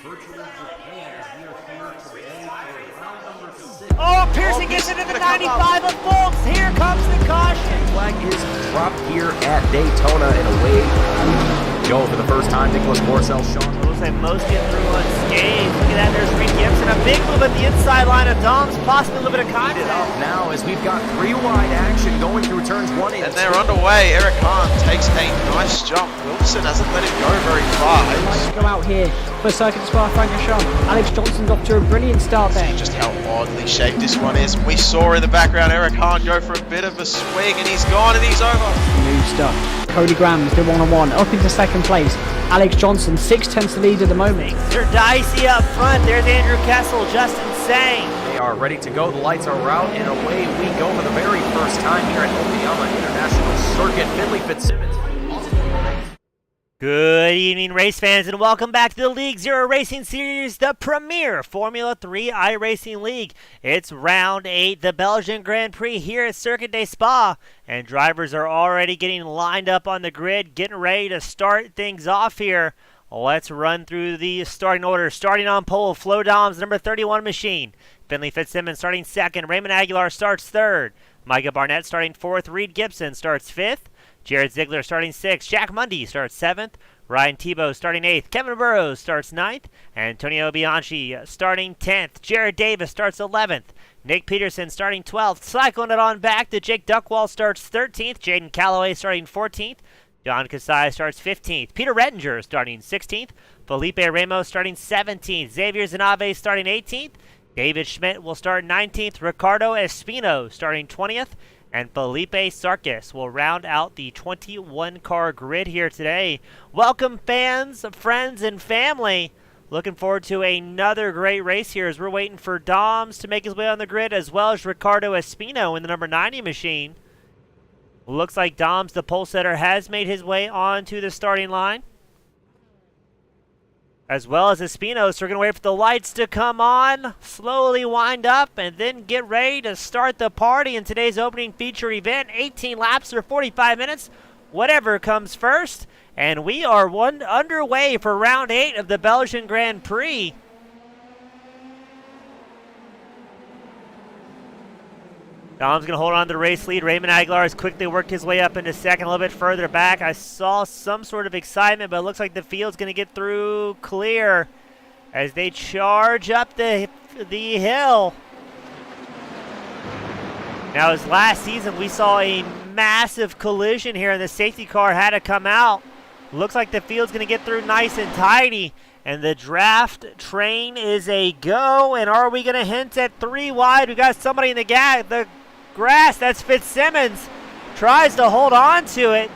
Oh, Pearson gets into the 95 of Folks. Here comes the caution. Flag is dropped here at Daytona and away. Go for the first time. Nicholas Morcel, Sean. Looks like most get through unscathed. Look at that, there's Reed Gibson. A big move at the inside line of Dom's, possibly a little bit of contact. Now as we've got 3-wide action going through turns 1 and 2. And they're underway. Eric Hahn takes a nice jump. Wilson hasn't let him go very far. Nice to go out here for Circuit Spa-Francorchamps. Alex Johnson's off to a brilliant start there. Just how oddly shaped this one is. We saw in the background Eric Hahn go for a bit of a swing, and he's gone and he's over. New stuff. Cody Graham's the one-on-one up into second place. Alex Johnson 6/10 lead at the moment. They're dicey up front. There's Andrew Kessel, Justin Sang. They are ready to go. The lights are out and away we go for the very first time here at Okayama International Circuit. Finley Fitzsimmons. Good evening, race fans, and welcome back to the League Zero Racing Series, the premier Formula 3 iRacing League. It's round 8, the Belgian Grand Prix here at Circuit des Spa, and drivers are already getting lined up on the grid, getting ready to start things off here. Let's run through the starting order. Starting on pole, Flo Dom's number 31 machine. Finley Fitzsimmons starting second. Raymond Aguilar starts third. Micah Barnett starting fourth. Reed Gibson starts fifth. Jared Ziegler starting 6th. Jack Mundy starts 7th. Ryan Tebow starting 8th. Kevin Burrows starts 9th. Antonio Bianchi starting 10th. Jared Davis starts 11th. Nick Peterson starting 12th. Cycling it on back to Jake Duckwall starts 13th. Jaden Calloway starting 14th. John Kasai starts 15th. Peter Rettinger starting 16th. Felipe Ramos starting 17th. Xavier Zanave starting 18th. David Schmidt will start 19th. Ricardo Espino starting 20th. And Felipe Sarkis will round out the 21-car grid here today. Welcome, fans, friends, and family. Looking forward to another great race here as we're waiting for Doms to make his way on the grid, as well as Ricardo Espino in the number 90 machine. Looks like Doms, the pole setter, has made his way onto the starting line, as well as Espino. So we're going to wait for the lights to come on, slowly wind up, and then get ready to start the party in today's opening feature event. 18 laps or 45 minutes, whatever comes first. And we are underway for round 8 of the Belgian Grand Prix. Dom's going to hold on to the race lead. Raymond Aguilar has quickly worked his way up into second, a little bit further back. I saw some sort of excitement, but it looks like the field's going to get through clear as they charge up the hill. Now, as last season, we saw a massive collision here, and the safety car had to come out. Looks like the field's going to get through nice and tidy, and the draft train is a go. And are we going to hint at 3 wide? We got somebody in the grass. That's Fitzsimmons. Tries to hold on to it.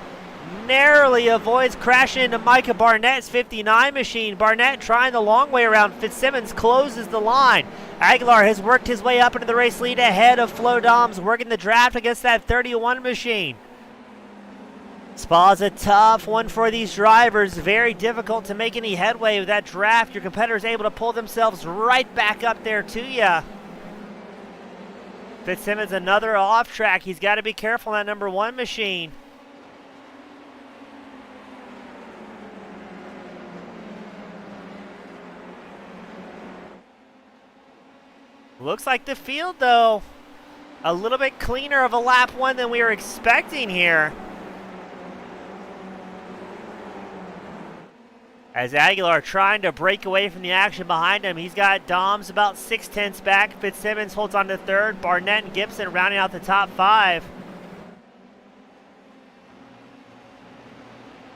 Narrowly avoids crashing into Micah Barnett's 59 machine. Barnett trying the long way around. Fitzsimmons closes the line. Aguilar has worked his way up into the race lead ahead of Flo Doms, working the draft against that 31 machine. Spa's a tough one for these drivers. Very difficult to make any headway with that draft. Your competitor's able to pull themselves right back up there to you. Fitzsimmons another off track. He's got to be careful on that number 1 machine. Looks like the field, though, a little bit cleaner of a lap 1 than we were expecting here. As Aguilar trying to break away from the action behind him. He's got Doms about 6/10 back. Fitzsimmons holds on to third. Barnett and Gibson rounding out the top 5.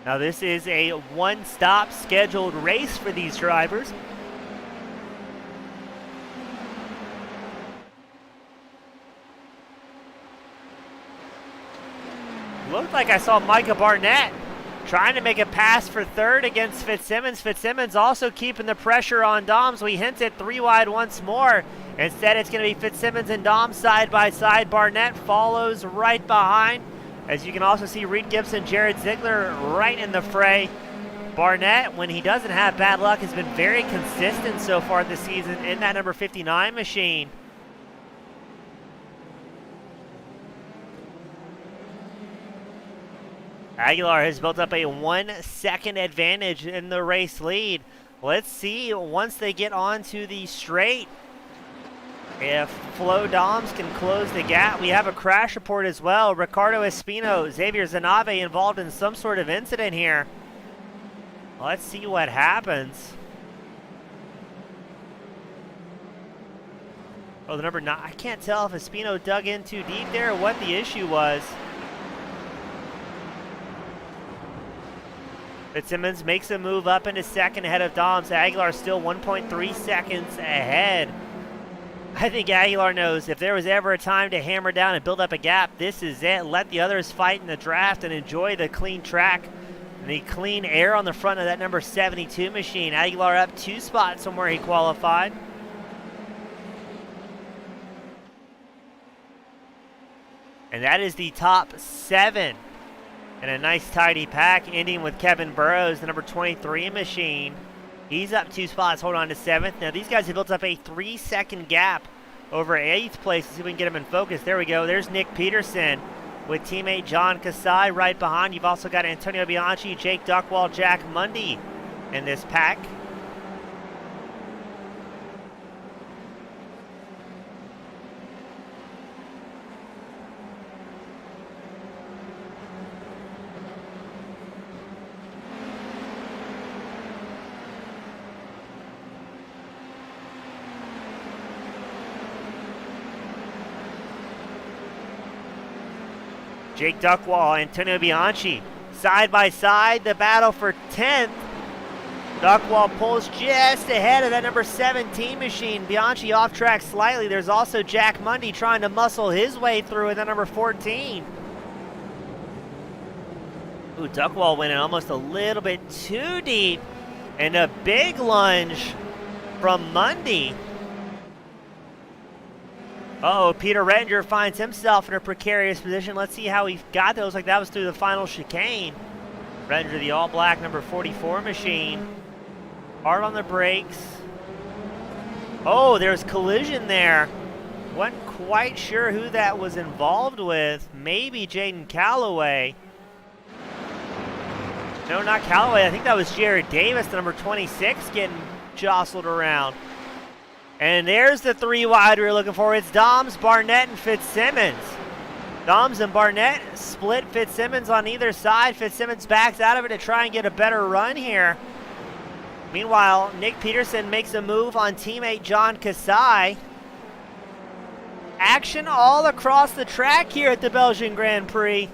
Now this is a one-stop scheduled race for these drivers. Looked like I saw Micah Barnett trying to make a pass for third against Fitzsimmons. Fitzsimmons also keeping the pressure on Doms. We hinted 3 wide once more. Instead, it's going to be Fitzsimmons and Doms side by side. Barnett follows right behind. As you can also see, Reed Gibson, Jared Ziegler right in the fray. Barnett, when he doesn't have bad luck, has been very consistent so far this season in that number 59 machine. Aguilar has built up a 1-second advantage in the race lead. Let's see once they get onto the straight if Flo Doms can close the gap. We have a crash report as well. Ricardo Espino, Xavier Zanave involved in some sort of incident here. Let's see what happens. Oh, the number 9. I can't tell if Espino dug in too deep there or what the issue was. Fitzsimmons makes a move up into second ahead of Doms. Aguilar still 1.3 seconds ahead. I think Aguilar knows if there was ever a time to hammer down and build up a gap, this is it. Let the others fight in the draft and enjoy the clean track and the clean air on the front of that number 72 machine. Aguilar up 2 spots from where he qualified. And that is the top 7. And a nice tidy pack ending with Kevin Burrows, the number 23 machine. He's up 2 spots, hold on to 7th. Now these guys have built up a 3-second gap over 8th place. Let's see if we can get them in focus. There we go. There's Nick Peterson with teammate John Kasai right behind. You've also got Antonio Bianchi, Jake Duckwall, Jack Mundy in this pack. Jake Duckwall, Antonio Bianchi, side by side, the battle for 10th. Duckwall pulls just ahead of that number 17 machine. Bianchi off track slightly. There's also Jack Mundy trying to muscle his way through at that number 14. Ooh, Duckwall went in almost a little bit too deep. And a big lunge from Mundy. Uh-oh, Peter Rettinger finds himself in a precarious position. Let's see how he got there. Looks like that was through the final chicane. Rettinger, the all-black number 44 machine. Hard on the brakes. Oh, there's collision there. Wasn't quite sure who that was involved with. Maybe Jaden Calloway. No, not Calloway. I think that was Jared Davis, the number 26, getting jostled around. And there's the 3 wide we were looking for. It's Doms, Barnett, and Fitzsimmons. Doms and Barnett split Fitzsimmons on either side. Fitzsimmons backs out of it to try and get a better run here. Meanwhile, Nick Peterson makes a move on teammate John Kasai. Action all across the track here at the Belgian Grand Prix.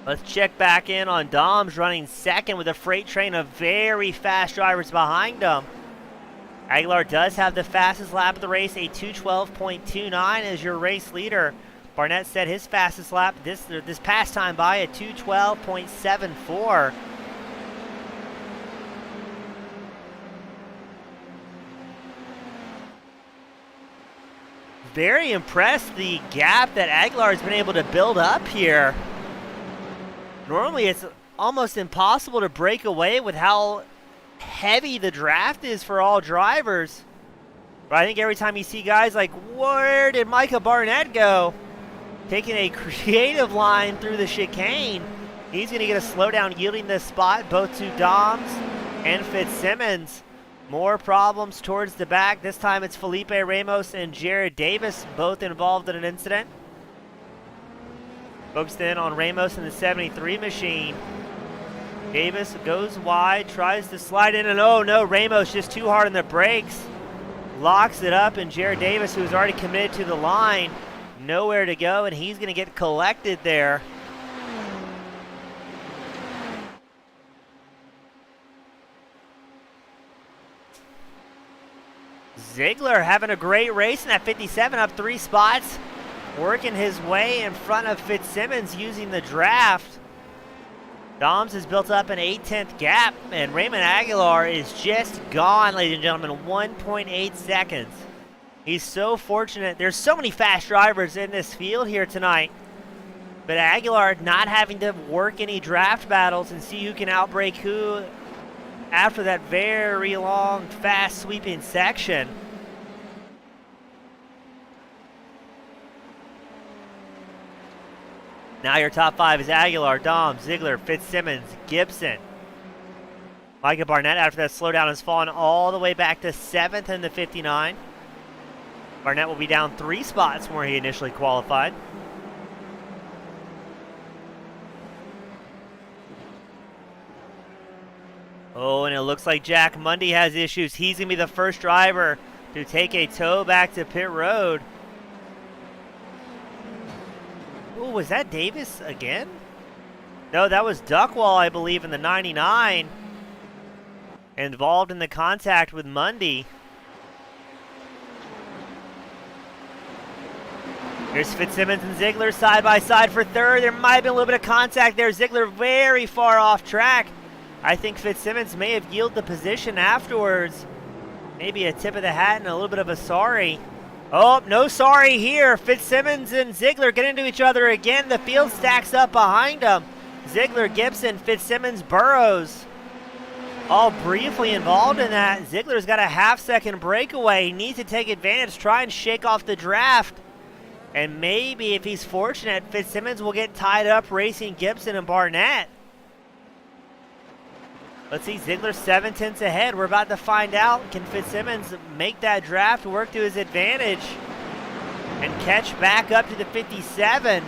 Let's check back in on Doms running second with a freight train of very fast drivers behind him. Aguilar does have the fastest lap of the race, a 2:12.29 as your race leader. Barnett set his fastest lap this past time by a 2:12.74. Very impressed the gap that Aguilar has been able to build up here. Normally it's almost impossible to break away with how heavy the draft is for all drivers. But I think every time you see guys like, where did Micah Barnett go? Taking a creative line through the chicane. He's going to get a slowdown, yielding this spot both to Doms and Fitzsimmons. More problems towards the back. This time it's Felipe Ramos and Jared Davis, both involved in an incident. Focused in on Ramos in the 73 machine. Davis goes wide, tries to slide in, and oh no, Ramos just too hard on the brakes. Locks it up, and Jared Davis, who's already committed to the line, nowhere to go, and he's going to get collected there. Ziegler having a great race in that 57, up 3 spots. Working his way in front of Fitzsimmons using the draft. Doms has built up an 8/10 gap, and Raymond Aguilar is just gone, ladies and gentlemen, 1.8 seconds. He's so fortunate. There's so many fast drivers in this field here tonight. But Aguilar not having to work any draft battles and see who can outbrake who after that very long, fast sweeping section. Now your top 5 is Aguilar, Dom, Ziegler, Fitzsimmons, Gibson. Micah Barnett, after that slowdown, has fallen all the way back to 7th in the 59. Barnett will be down 3 spots from where he initially qualified. Oh, and it looks like Jack Mundy has issues. He's going to be the first driver to take a tow back to pit road. Oh, was that Davis again? No, that was Duckwall, I believe, in the 99. Involved in the contact with Mundy. Here's Fitzsimmons and Ziegler side by side for third. There might have been a little bit of contact there. Ziegler very far off track. I think Fitzsimmons may have yielded the position afterwards. Maybe a tip of the hat and a little bit of a sorry. Oh, no sorry here. Fitzsimmons and Ziegler get into each other again. The field stacks up behind them. Ziegler, Gibson, Fitzsimmons, Burrows. All briefly involved in that. Ziegler's got a half-second breakaway. He needs to take advantage, try and shake off the draft. And maybe, if he's fortunate, Fitzsimmons will get tied up racing Gibson and Barnett. Let's see, Ziegler 7/10 ahead. We're about to find out. Can Fitzsimmons make that draft work to his advantage and catch back up to the 57?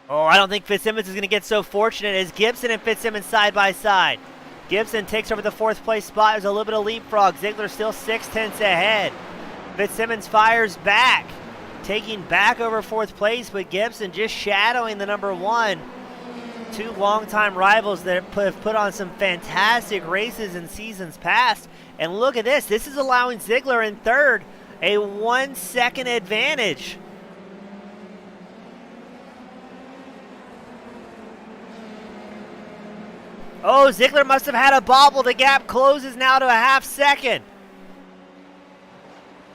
Oh, I don't think Fitzsimmons is going to get so fortunate as Gibson and Fitzsimmons side by side. Gibson takes over the 4th place spot. There's a little bit of leapfrog. Ziegler still 6/10 ahead. Fitzsimmons fires back, taking back over 4th place, but Gibson just shadowing the number 1. 2 longtime rivals that have put on some fantastic races in seasons past. And look at this. This is allowing Ziegler in 3rd a 1-second advantage. Oh, Ziegler must have had a bobble. The gap closes now to a half-second.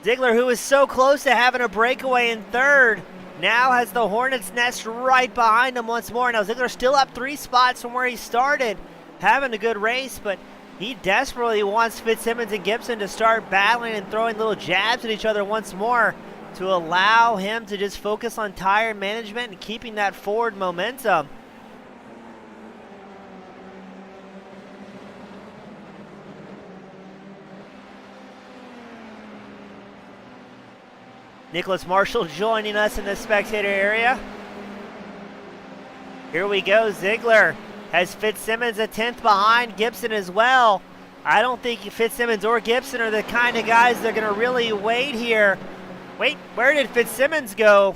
Ziegler, who was so close to having a breakaway in 3rd, now has the Hornet's Nest right behind him once more. Now Ziegler still up 3 spots from where he started, having a good race, but he desperately wants Fitzsimmons and Gibson to start battling and throwing little jabs at each other once more to allow him to just focus on tire management and keeping that forward momentum. Nicholas Marshall joining us in the spectator area. Here we go. Ziegler has Fitzsimmons a 10th behind, Gibson as well. I don't think Fitzsimmons or Gibson are the kind of guys that are going to really wait here. Wait, where did Fitzsimmons go?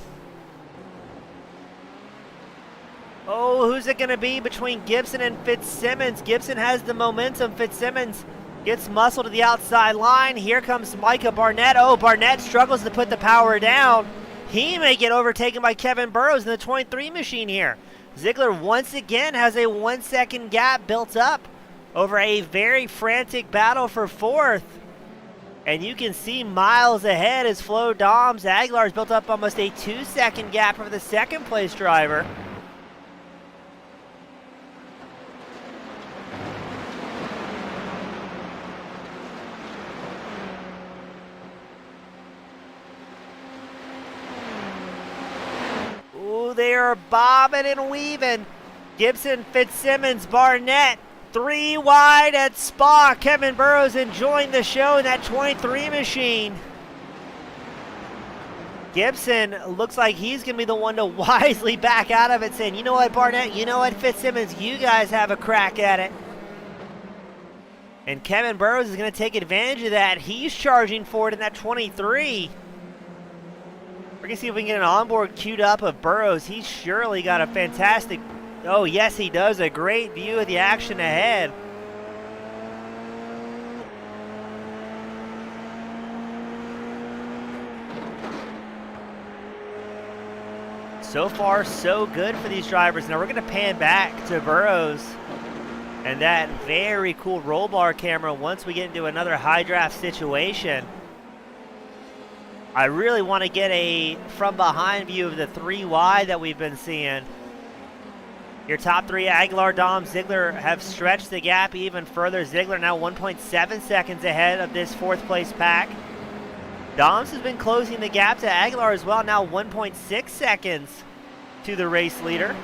Oh, who's it going to be between Gibson and Fitzsimmons? Gibson has the momentum. Fitzsimmons gets muscle to the outside line. Here comes Micah Barnett. Oh, Barnett struggles to put the power down. He may get overtaken by Kevin Burrows in the 23 machine here. Ziegler once again has a 1-second gap built up over a very frantic battle for 4th. And you can see miles ahead as Flo Doms. Aguilar's built up almost a 2-second gap over the 2nd place driver. They are bobbing and weaving. Gibson, Fitzsimmons, Barnett, 3 wide at Spa. Kevin Burrows enjoying the show in that 23 machine. Gibson looks like he's going to be the one to wisely back out of it, saying, you know what, Barnett, you know what, Fitzsimmons, you guys have a crack at it. And Kevin Burrows is going to take advantage of that. He's charging forward in that 23. We're going to see if we can get an onboard queued up of Burrows. He's surely got a fantastic... Oh, yes, he does. A great view of the action ahead. So far, so good for these drivers. Now we're going to pan back to Burrows and that very cool roll bar camera once we get into another high draft situation. I really want to get a from behind view of the 3 wide that we've been seeing. Your top 3, Aguilar, Dom, Ziegler, have stretched the gap even further. Ziegler now 1.7 seconds ahead of this 4th place pack. Doms has been closing the gap to Aguilar as well, now 1.6 seconds to the race leader.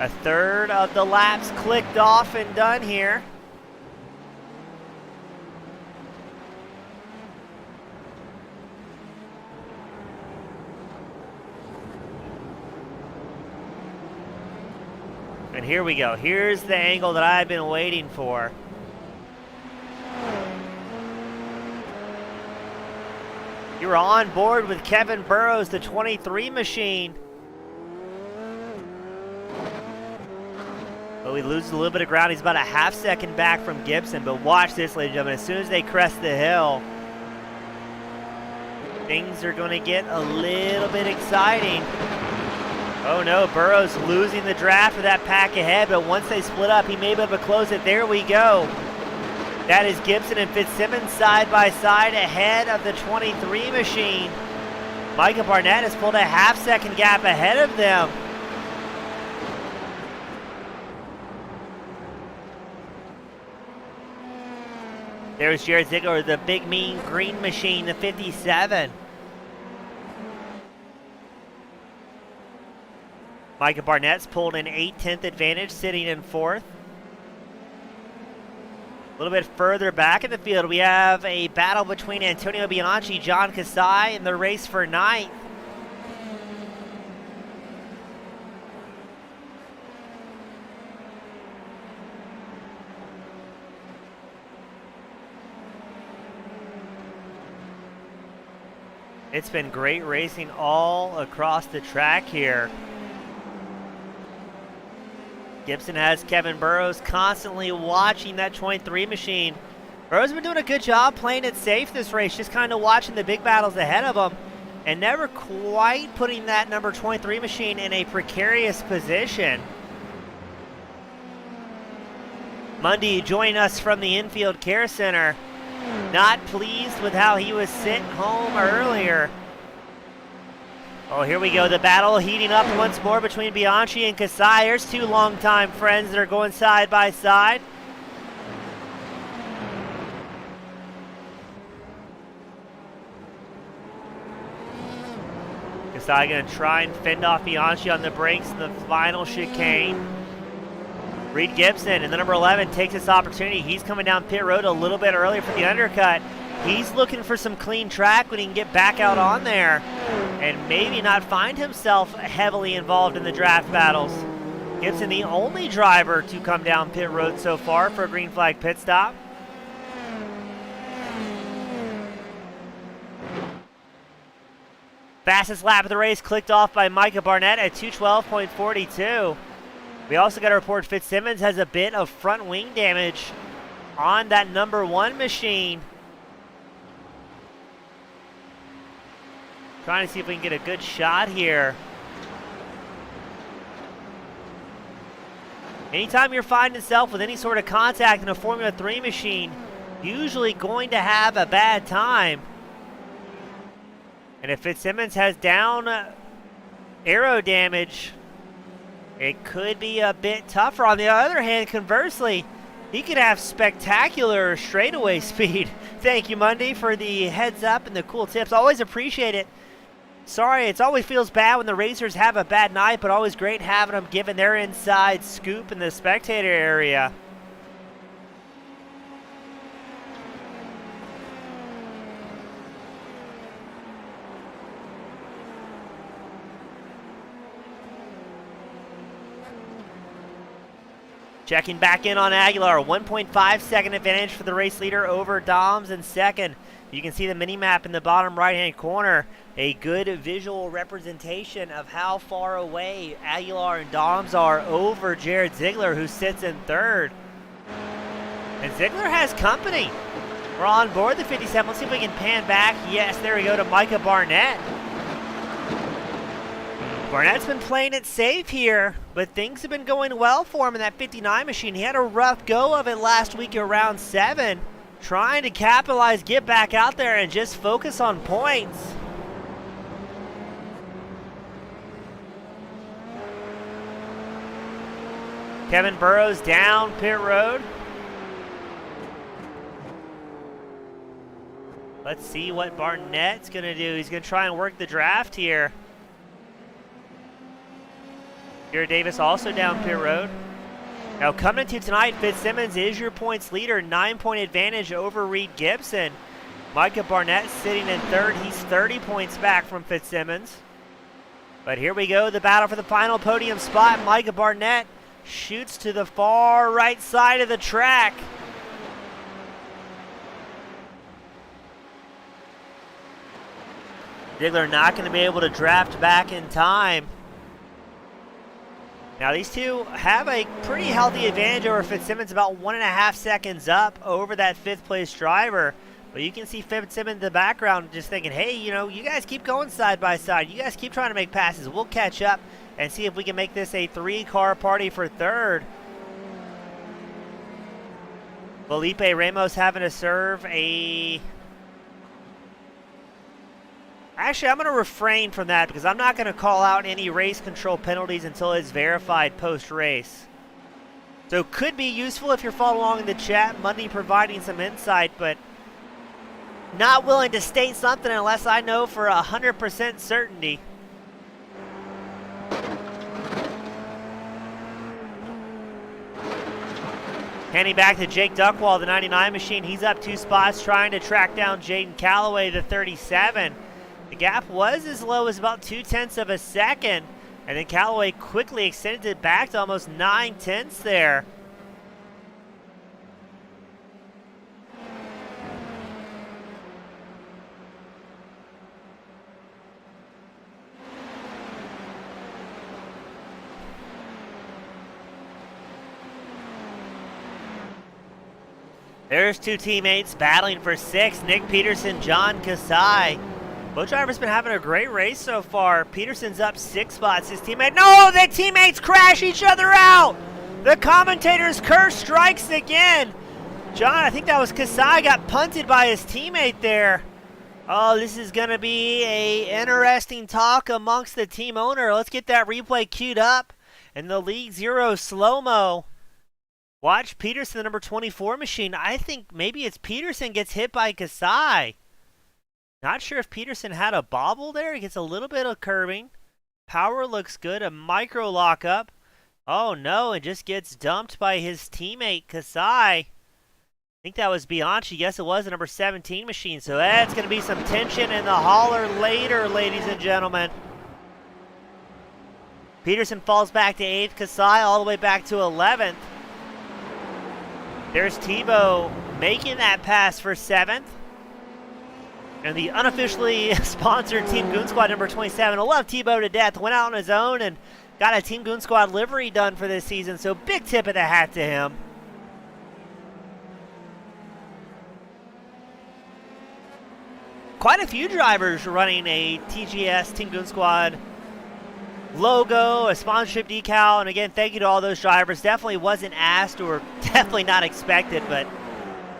A third of the laps clicked off and done here. And here we go. Here's the angle that I've been waiting for. You're on board with Kevin Burrows, the 23 machine. But we lose a little bit of ground. He's about a half second back from Gibson. But watch this, ladies and gentlemen. As soon as they crest the hill, things are going to get a little bit exciting. Oh no, Burrows losing the draft for that pack ahead, but once they split up, he may be able to close it. There we go. That is Gibson and Fitzsimmons side by side ahead of the 23 machine. Micah Barnett has pulled a half second gap ahead of them. There's Jared Ziegler, the big mean green machine, the 57. Micah Barnett's pulled an 8/10 advantage, sitting in 4th. A little bit further back in the field, we have a battle between Antonio Bianchi, John Kasai in the race for 9th. It's been great racing all across the track here. Gibson has Kevin Burrows constantly watching that 23 machine. Burrows has been doing a good job playing it safe this race, just kind of watching the big battles ahead of him and never quite putting that number 23 machine in a precarious position. Mundy joining us from the Infield Care Center. Not pleased with how he was sitting home earlier. Oh, here we go. The battle heating up once more between Bianchi and Kasai. There's 2 longtime friends that are going side by side. Kasai going to try and fend off Bianchi on the brakes in the final chicane. Reed Gibson in the number 11 takes this opportunity. He's coming down pit road a little bit earlier for the undercut. He's looking for some clean track when he can get back out on there and maybe not find himself heavily involved in the draft battles. Gibson, the only driver to come down pit road so far for a green flag pit stop. Fastest lap of the race clicked off by Micah Barnett at 2:12.42. We also got to report Fitzsimmons has a bit of front wing damage on that number 1 machine. Trying to see if we can get a good shot here. Anytime you're finding yourself with any sort of contact in a Formula 3 machine, usually going to have a bad time. And if Fitzsimmons has down aero damage, it could be a bit tougher. On the other hand, conversely, he could have spectacular straightaway speed. Thank you, Mundy, for the heads up and the cool tips. Always appreciate it. Sorry, it always feels bad when the racers have a bad night, but always great having them giving their inside scoop in the spectator area. Checking back in on Aguilar, 1.5 second advantage for the race leader over Doms in second. You can see the mini map in the bottom right-hand corner. A good visual representation of how far away Aguilar and Doms are over Jared Ziegler, who sits in third. And Ziegler has company. We're on board the 57. Let's see if we can pan back. Yes, there we go to Micah Barnett. Barnett's been playing it safe here, but things have been going well for him in that 59 machine. He had a rough go of it last week around 7. Trying to capitalize, get back out there, and just focus on points. Kevin Burrows down pit road. Let's see what Barnett's going to do. He's going to try and work the draft here. Garrett Davis also down pit road. Now coming into tonight, Fitzsimmons is your points leader. 9-point advantage over Reed Gibson. Micah Barnett sitting in third. He's 30 points back from Fitzsimmons. But here we go, the battle for the final podium spot. Micah Barnett shoots to the far right side of the track. Diggler not going to be able to draft back in time. Now these two have a pretty healthy advantage over Fitzsimmons, about 1.5 seconds up over that 5th place driver. But you can see Fitzsimmons in the background just thinking, hey, you know, you guys keep going side by side. You guys keep trying to make passes. We'll catch up and see if we can make this a 3-car party for third. Felipe Ramos having to serve a... Actually, I'm going to refrain from that because I'm not going to call out any race control penalties until it's verified post-race. So could be useful if you're following along in the chat, Monday providing some insight, but not willing to state something unless I know for 100% certainty. Handing back to Jake Duckwall, the 99 machine. He's up 2 spots trying to track down Jaden Calloway, the 37. The gap was as low as about 0.2 of a second, and then Callaway quickly extended it back to almost 0.9 there. There's 2 teammates battling for 6th, Nick Peterson, John Kasai. Both drivers been having a great race so far. Peterson's up 6 spots. His teammate, no, the teammates crash each other out. The commentator's curse strikes again. John, I think that was Kasai, got punted by his teammate there. Oh, this is going to be a interesting talk amongst the team owner. Let's get that replay queued up. And the League Zero slow-mo. Watch Peterson, the number 24 machine. I think maybe it's Peterson gets hit by Kasai. Not sure if Peterson had a bobble there. He gets a little bit of curbing. Power looks good. A micro lockup. Oh no, and just gets dumped by his teammate, Kasai. I think that was Bianchi. Yes, it was the number 17 machine. So that's going to be some tension in the holler later, ladies and gentlemen. Peterson falls back to 8th. Kasai all the way back to 11th. There's Tebow making that pass for 7th. And the unofficially sponsored Team Goon Squad number 27. I love Tebow to death. Went out on his own and got a Team Goon Squad livery done for this season. So big tip of the hat to him. Quite a few drivers running a TGS Team Goon Squad logo, a sponsorship decal. And again, thank you to all those drivers. Definitely wasn't asked or definitely not expected, but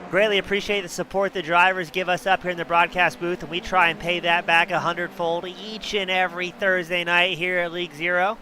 greatly appreciate the support the drivers give us up here in the broadcast booth, and we try and pay that back 100-fold each and every Thursday night here at League Zero.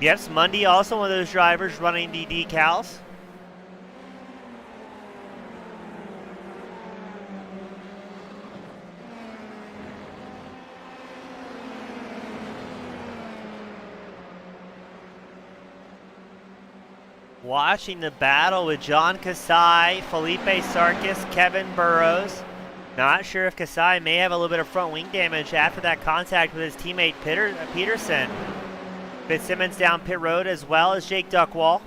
Yes, Mundy, also one of those drivers running the decals. Watching the battle with John Kasai, Felipe Sarkis, Kevin Burrows. Not sure if Kasai may have a little bit of front wing damage after that contact with his teammate Peterson. Fitzsimmons down pit road as well as Jake Duckwall.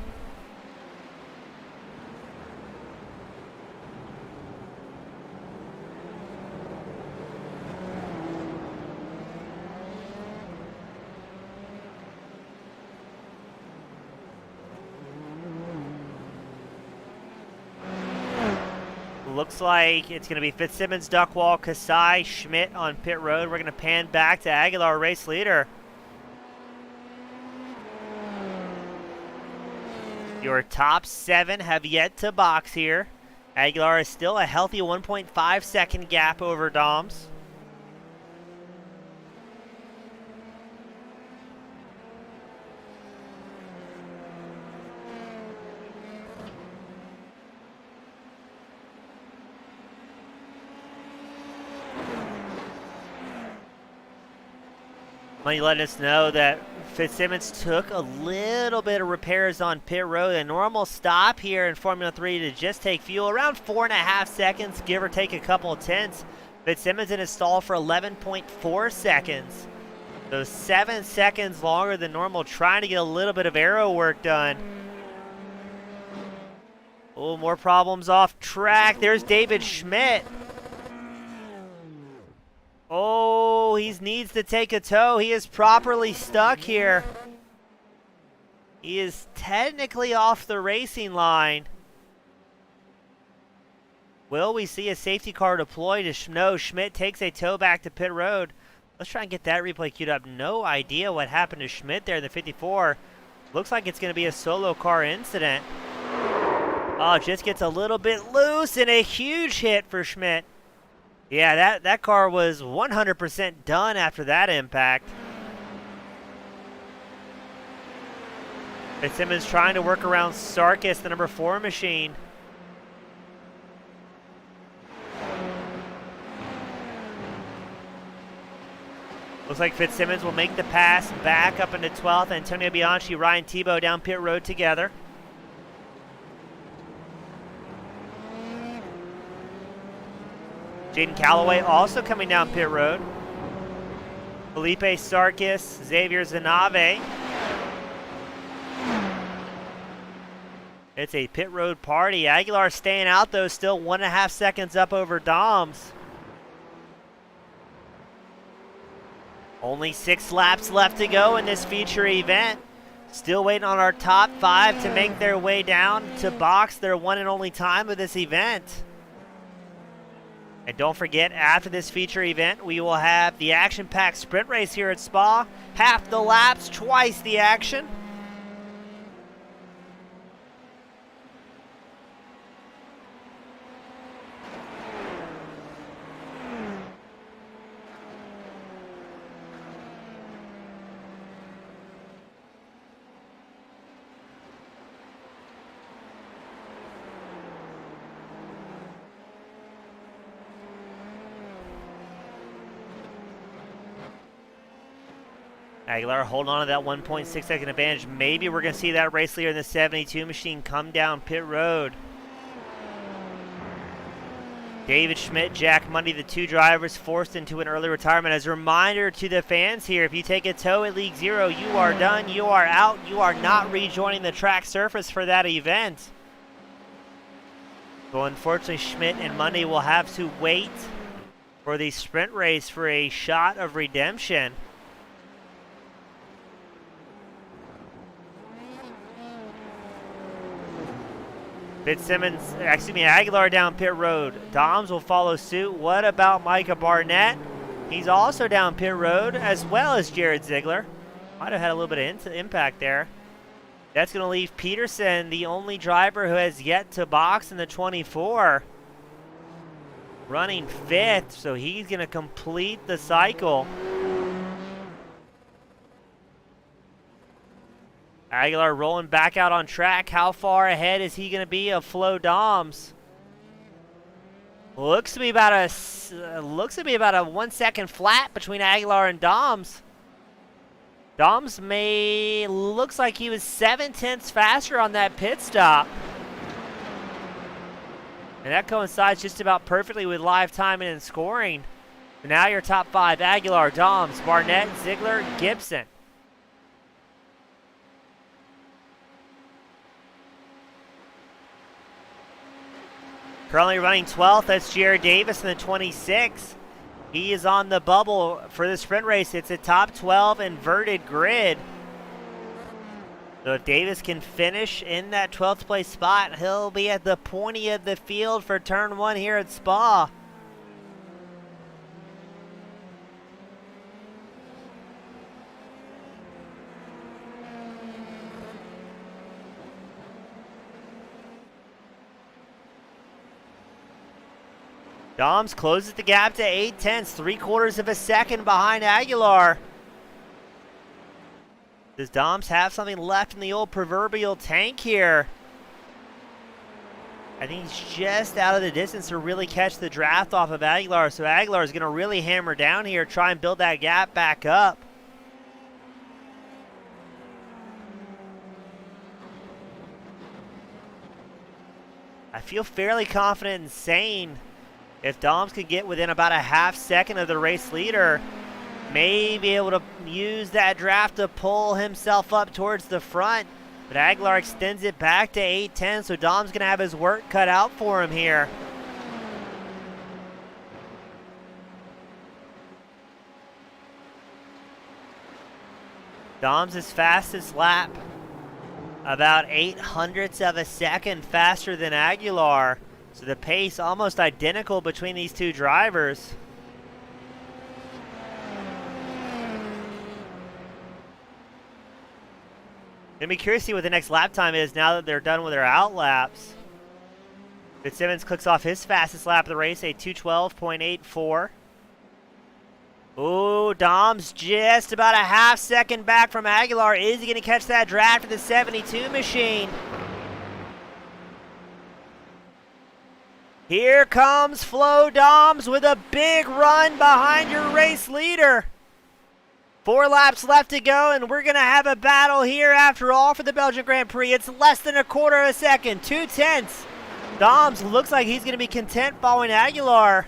Looks like it's going to be Fitzsimmons, Duckwall, Kasai, Schmidt on pit road. We're going to pan back to Aguilar, race leader. Your top 7 have yet to box here. Aguilar is still a healthy 1.5 second gap over Doms. Money letting us know that Fitzsimmons took a little bit of repairs on pit road. A normal stop here in Formula 3 to just take fuel, around 4.5 seconds, give or take a couple of tenths. Fitzsimmons in his stall for 11.4 seconds. So 7 seconds longer than normal, trying to get a little bit of aero work done. Oh, more problems off track. There's David Schmidt. Oh, he needs to take a tow. He is properly stuck here. He is technically off the racing line. Will we see a safety car deployed? No, Schmidt takes a tow back to pit road. Let's try and get that replay queued up. No idea what happened to Schmidt there in the 54. Looks like it's going to be a solo car incident. Oh, just gets a little bit loose and a huge hit for Schmidt. Yeah, that car was 100% done after that impact. Fitzsimmons trying to work around Sarkis, the number 4 machine. Looks like Fitzsimmons will make the pass back up into 12th. Antonio Bianchi, Ryan Tebow down pit road together. Jaden Calloway also coming down pit road. Felipe Sarkis, Xavier Zanave. It's a pit road party. Aguilar staying out though, still 1.5 seconds up over Doms. Only 6 laps left to go in this feature event. Still waiting on our top 5 to make their way down to box their one and only time of this event. And don't forget, after this feature event, we will have the action-packed sprint race here at Spa. Half the laps, twice the action. Aguilar holding on to that 1.6 second advantage. Maybe we're going to see that race leader in the 72 machine come down pit road. David Schmidt, Jack Mundy, the 2 drivers forced into an early retirement. As a reminder to the fans here, if you take a tow at League 0, you are done, you are out, you are not rejoining the track surface for that event. So unfortunately, Schmidt and Mundy will have to wait for the sprint race for a shot of redemption. Aguilar down pit road. Doms will follow suit. What about Micah Barnett? He's also down pit road, as well as Jared Ziegler. Might have had a little bit of impact there. That's going to leave Peterson, the only driver who has yet to box in the 24. Running 5th, so he's going to complete the cycle. Aguilar rolling back out on track. How far ahead is he going to be of Flo Doms? Looks to be about a 1 second flat between Aguilar and Doms. Doms looks like he was 7 tenths faster on that pit stop. And that coincides just about perfectly with live timing and scoring. So now your top 5: Aguilar, Doms, Barnett, Ziegler, Gibson. Currently running 12th, that's Jared Davis in the 26. He is on the bubble for the sprint race. It's a top 12 inverted grid. So if Davis can finish in that 12th place spot, he'll be at the pointy of the field for turn 1 here at Spa. Doms closes the gap to 8/10, 3/4 of a second behind Aguilar. Does Doms have something left in the old proverbial tank here? I think he's just out of the distance to really catch the draft off of Aguilar. So Aguilar is going to really hammer down here, try and build that gap back up. I feel fairly confident and saying if Doms could get within about a half second of the race leader, may be able to use that draft to pull himself up towards the front. But Aguilar extends it back to 8:10, so Dom's going to have his work cut out for him here. Dom's fastest lap, about 0.08 of a second faster than Aguilar. So the pace almost identical between these two drivers. Gonna be curious to see what the next lap time is now that they're done with their out laps. Fitzsimmons clicks off his fastest lap of the race, a 2:12.84. Ooh, Dom's just about a half second back from Aguilar. Is he gonna catch that draft of the 72 machine? Here comes Flo Doms with a big run behind your race leader. 4 laps left to go, and we're going to have a battle here after all for the Belgian Grand Prix. It's less than 1/4 of a second, 2/10. Doms looks like he's going to be content following Aguilar.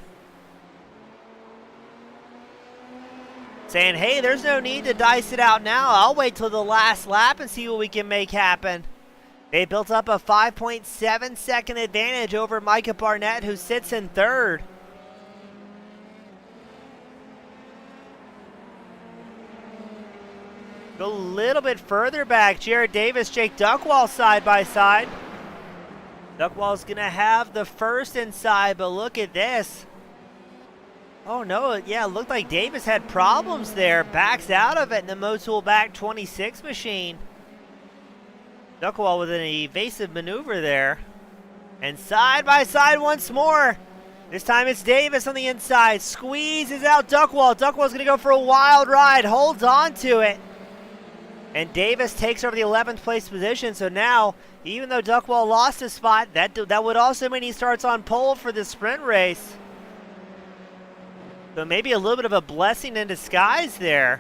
Saying, hey, there's no need to dice it out now. I'll wait till the last lap and see what we can make happen. They built up a 5.7 second advantage over Micah Barnett, who sits in 3rd. Go a little bit further back. Jared Davis, Jake Duckwall side by side. Duckwall's going to have the first inside, but look at this. Oh no, yeah, it looked like Davis had problems there. Backs out of it in the Motul back 26 machine. Duckwall with an evasive maneuver there. And side by side once more. This time it's Davis on the inside. Squeezes out Duckwall. Duckwall's going to go for a wild ride. Holds on to it. And Davis takes over the 11th place position. So now, even though Duckwall lost a spot, that would also mean he starts on pole for the sprint race. So maybe a little bit of a blessing in disguise there.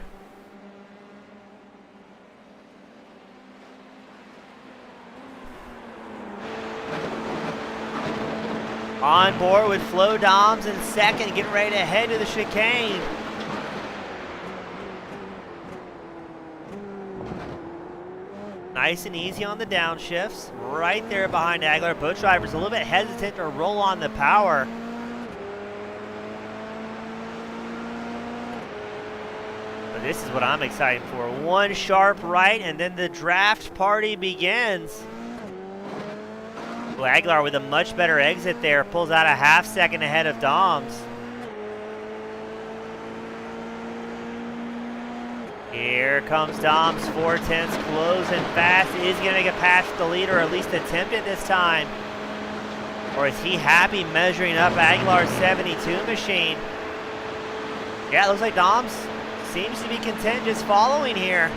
On board with Flo Doms in 2nd, getting ready to head to the chicane. Nice and easy on the downshifts. Right there behind Aguilar. Both drivers a little bit hesitant to roll on the power. But this is what I'm excited for. One sharp right, and then the draft party begins. Well, Aguilar with a much better exit there. Pulls out a half second ahead of Doms. Here comes Doms, 4/10, closing fast. Is he going to make a pass to the leader, or at least attempt it this time? Or is he happy measuring up Aguilar's 72 machine? Yeah, it looks like Doms seems to be content just following here.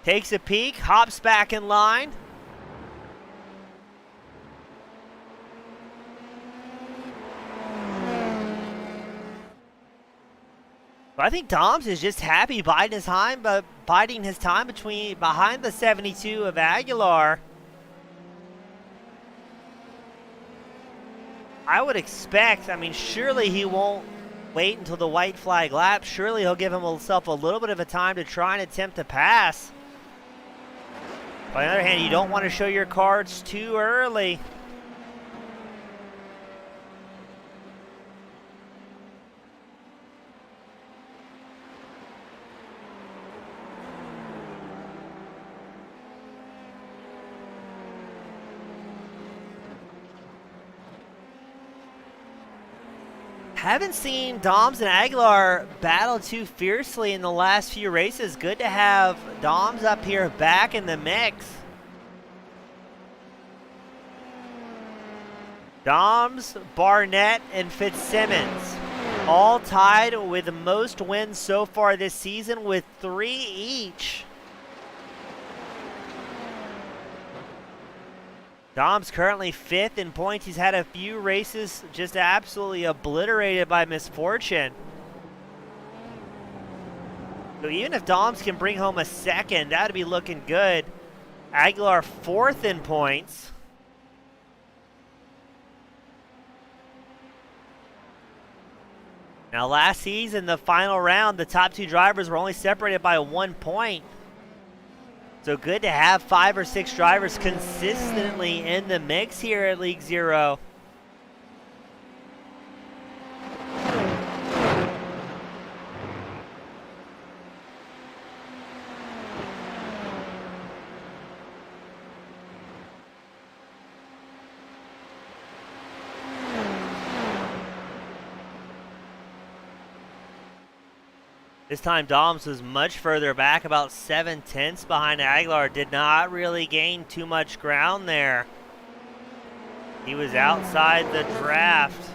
Takes a peek, hops back in line. But I think Doms is just happy biding his time, behind the 72 of Aguilar. I would expect, I mean, surely he won't wait until the white flag lap. Surely he'll give himself a little bit of a time to try and attempt to pass. On the other hand, you don't want to show your cards too early. Haven't seen Doms and Aguilar battle too fiercely in the last few races. Good to have Doms up here back in the mix. Doms, Barnett, and Fitzsimmons all tied with the most wins so far this season with 3 each. Dom's currently 5th in points. He's had a few races just absolutely obliterated by misfortune. So even if Dom's can bring home a 2nd, that would be looking good. Aguilar 4th in points. Now last season, the final round, the top 2 drivers were only separated by 1 point. So good to have 5 or 6 drivers consistently in the mix here at League Zero. This time Doms was much further back, about 7/10 behind Aguilar. Did not really gain too much ground there. He was outside the draft.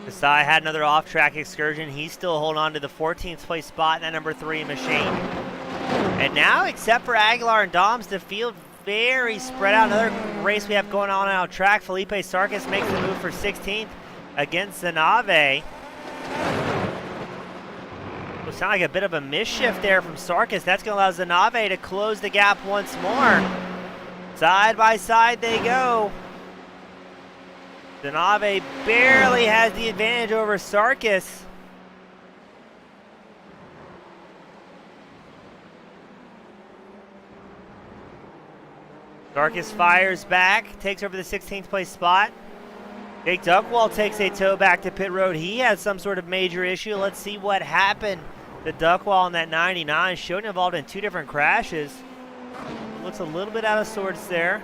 Kasai had another off-track excursion. He's still holding on to the 14th place spot in that number 3 machine. And now, except for Aguilar and Doms, the field very spread out. Another race we have going on out track. Felipe Sarkis makes the move for 16th against Zanave. Will sound like a bit of a misshift there from Sarkis. That's going to allow Zanave to close the gap once more. Side by side they go. Zanave barely has the advantage over Sarkis. Sarkis fires back, takes over the 16th place spot. Jake Duckwall takes a tow back to pit road. He has some sort of major issue. Let's see what happened to Duckwall in that 99. Showed involved in 2 different crashes. Looks a little bit out of sorts there.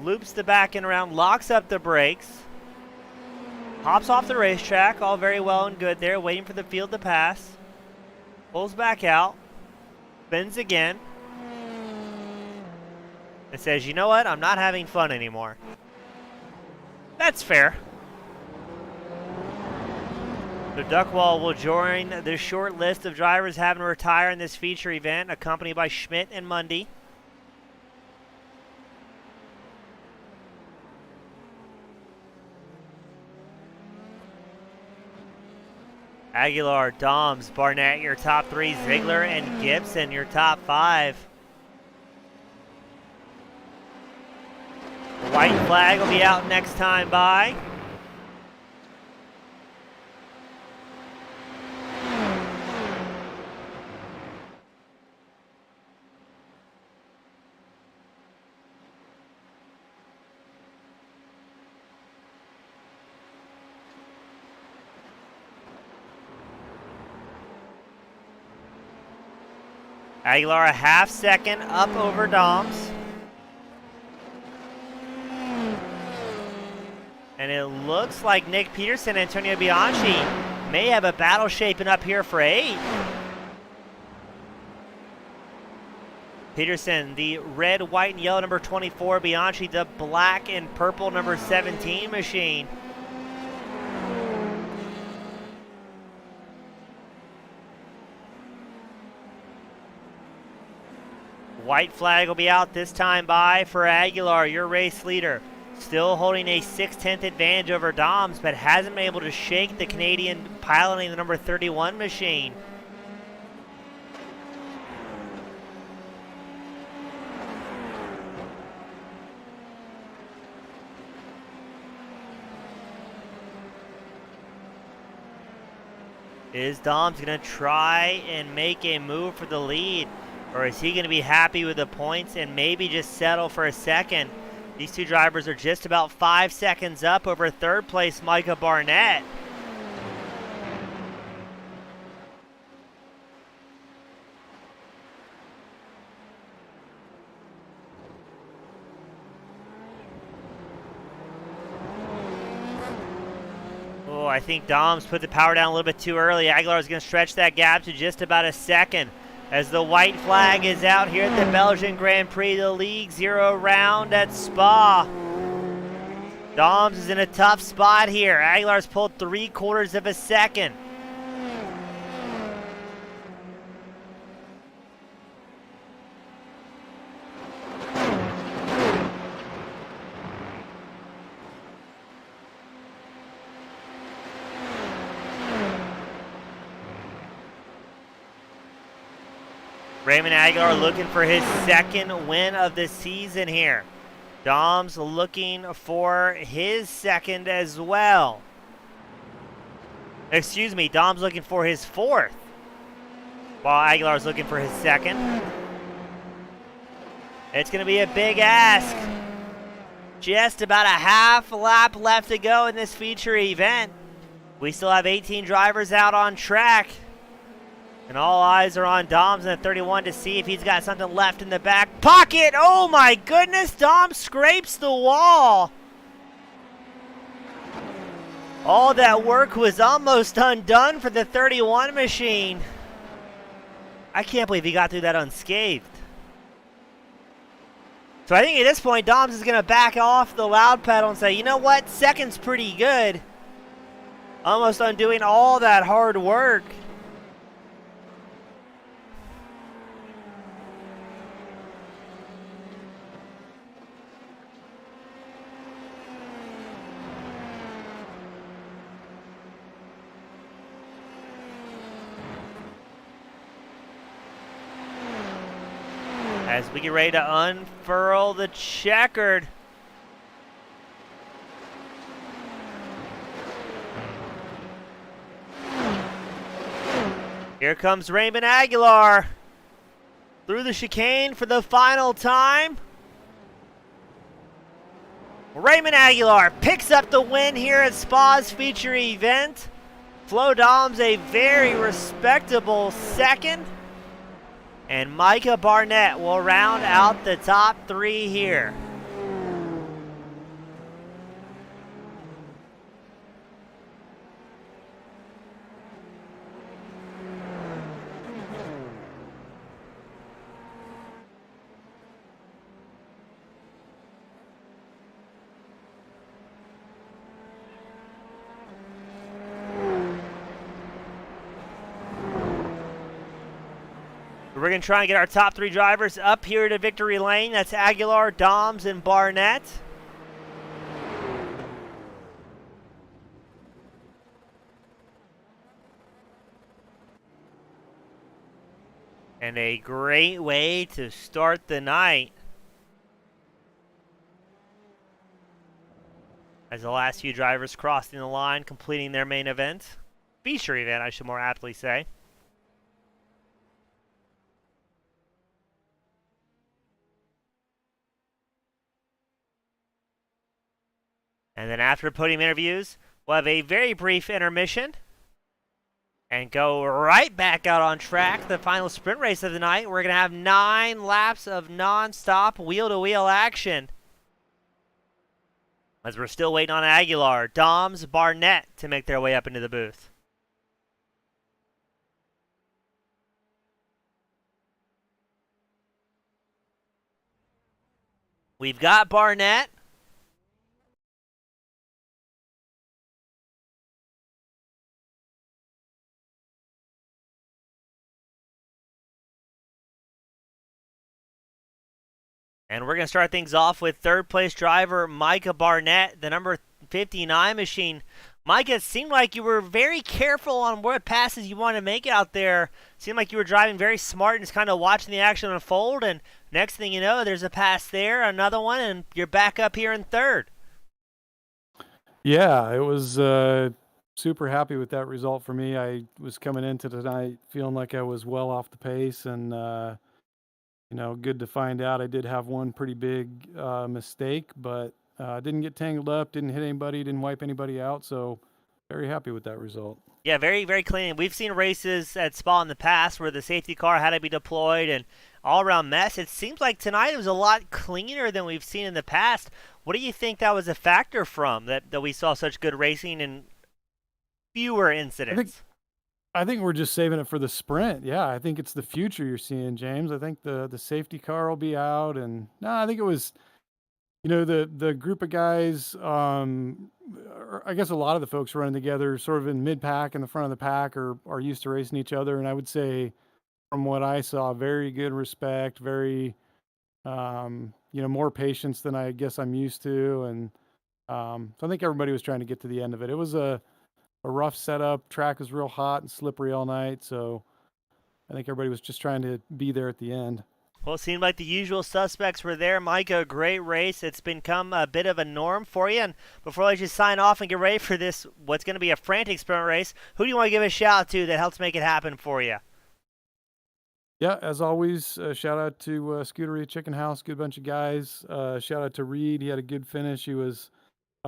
Loops the back end around, locks up the brakes. Hops off the racetrack, all very well and good there, waiting for the field to pass. Pulls back out, spins again, and says, you know what, I'm not having fun anymore. That's fair. So Duckwall will join the short list of drivers having to retire in this feature event, accompanied by Schmidt and Mundy. Aguilar, Doms, Barnett, your top 3. Ziegler and Gibson, your top 5. White flag will be out next time by. Aguilar a half second up over Doms. And it looks like Nick Peterson and Antonio Bianchi may have a battle shaping up here for 8. Peterson, the red, white, and yellow number 24. Bianchi, the black and purple number 17 machine. White flag will be out this time by for Aguilar, your race leader. Still holding a 6/10 advantage over Doms, but hasn't been able to shake the Canadian piloting the number 31 machine. Is Doms going to try and make a move for the lead? Or is he going to be happy with the points and maybe just settle for a second? These two drivers are just about 5 seconds up over third place Micah Barnett. Oh, I think Dom's put the power down a little bit too early. Aguilar is going to stretch that gap to just about a second as the white flag is out here at the Belgian Grand Prix, the League 0 round at Spa. Doms is in a tough spot here. Aguilar's pulled 3/4 of a second. Raymond Aguilar looking for his second win of the season here. Dom's looking for his second as well. Excuse me, Dom's looking for his fourth, while Aguilar's looking for his second. It's going to be a big ask. Just about a half lap left to go in this feature event. We still have 18 drivers out on track. And all eyes are on Dom's in the 31 to see if he's got something left in the back pocket. Oh my goodness, Dom scrapes the wall. All that work was almost undone for the 31 machine. I can't believe he got through that unscathed. So I think at this point, Dom's is going to back off the loud pedal and say, you know what, second's pretty good. Almost undoing all that hard work. As we get ready to unfurl the checkered. Here comes Raymond Aguilar through the chicane for the final time. Raymond Aguilar picks up the win here at Spa's feature event. Flo Dom's a very respectable second. And Micah Barnett will round out the top three here. We're going to try and get our top three drivers up here to victory lane. That's Aguilar, Doms, and Barnett. And a great way to start the night, as the last few drivers crossing the line, completing their main event. Feature event, I should more aptly say. And then after podium interviews, we'll have a very brief intermission and go right back out on track. The final sprint race of the night. We're going to have 9 laps of non-stop wheel-to-wheel action, as we're still waiting on Aguilar, Doms, Barnett to make their way up into the booth. We've got Barnett. And we're going to start things off with third place driver Micah Barnett, the number 59 machine. Micah, it seemed like you were very careful on what passes you want to make out there. Seemed like you were driving very smart and just kind of watching the action unfold. And next thing you know, there's a pass there, another one, and you're back up here in third. Yeah, it was super happy with that result for me. I was coming into tonight feeling like I was well off the pace and good to find out I did have one pretty big mistake, but didn't get tangled up, didn't hit anybody, didn't wipe anybody out. So very happy with that result. Yeah, very, very clean. We've seen races at Spa in the past where the safety car had to be deployed and all-around mess. It seems like tonight it was a lot cleaner than we've seen in the past. What do you think that was a factor from, that we saw such good racing and fewer incidents? I think we're just saving it for the sprint. Yeah, I think it's the future you're seeing, James. I think the safety car will be out, and no, I think it was, the group of guys. I guess a lot of the folks running together, sort of in mid pack in the front of the pack, are used to racing each other, and I would say, from what I saw, very good respect, very, more patience than I guess I'm used to, and so I think everybody was trying to get to the end of it. It was a rough setup. Track was real hot and slippery all night, so I think everybody was just trying to be there at the end. Well, it seemed like the usual suspects were there. Micah, a great race. It's become a bit of a norm for you. And before I let you sign off and get ready for this, what's going to be a frantic sprint race, who do you want to give a shout out to that helps make it happen for you? Yeah, as always, shout out to Scootery Chicken House, good bunch of guys. Shout out to Reed. He had a good finish. He was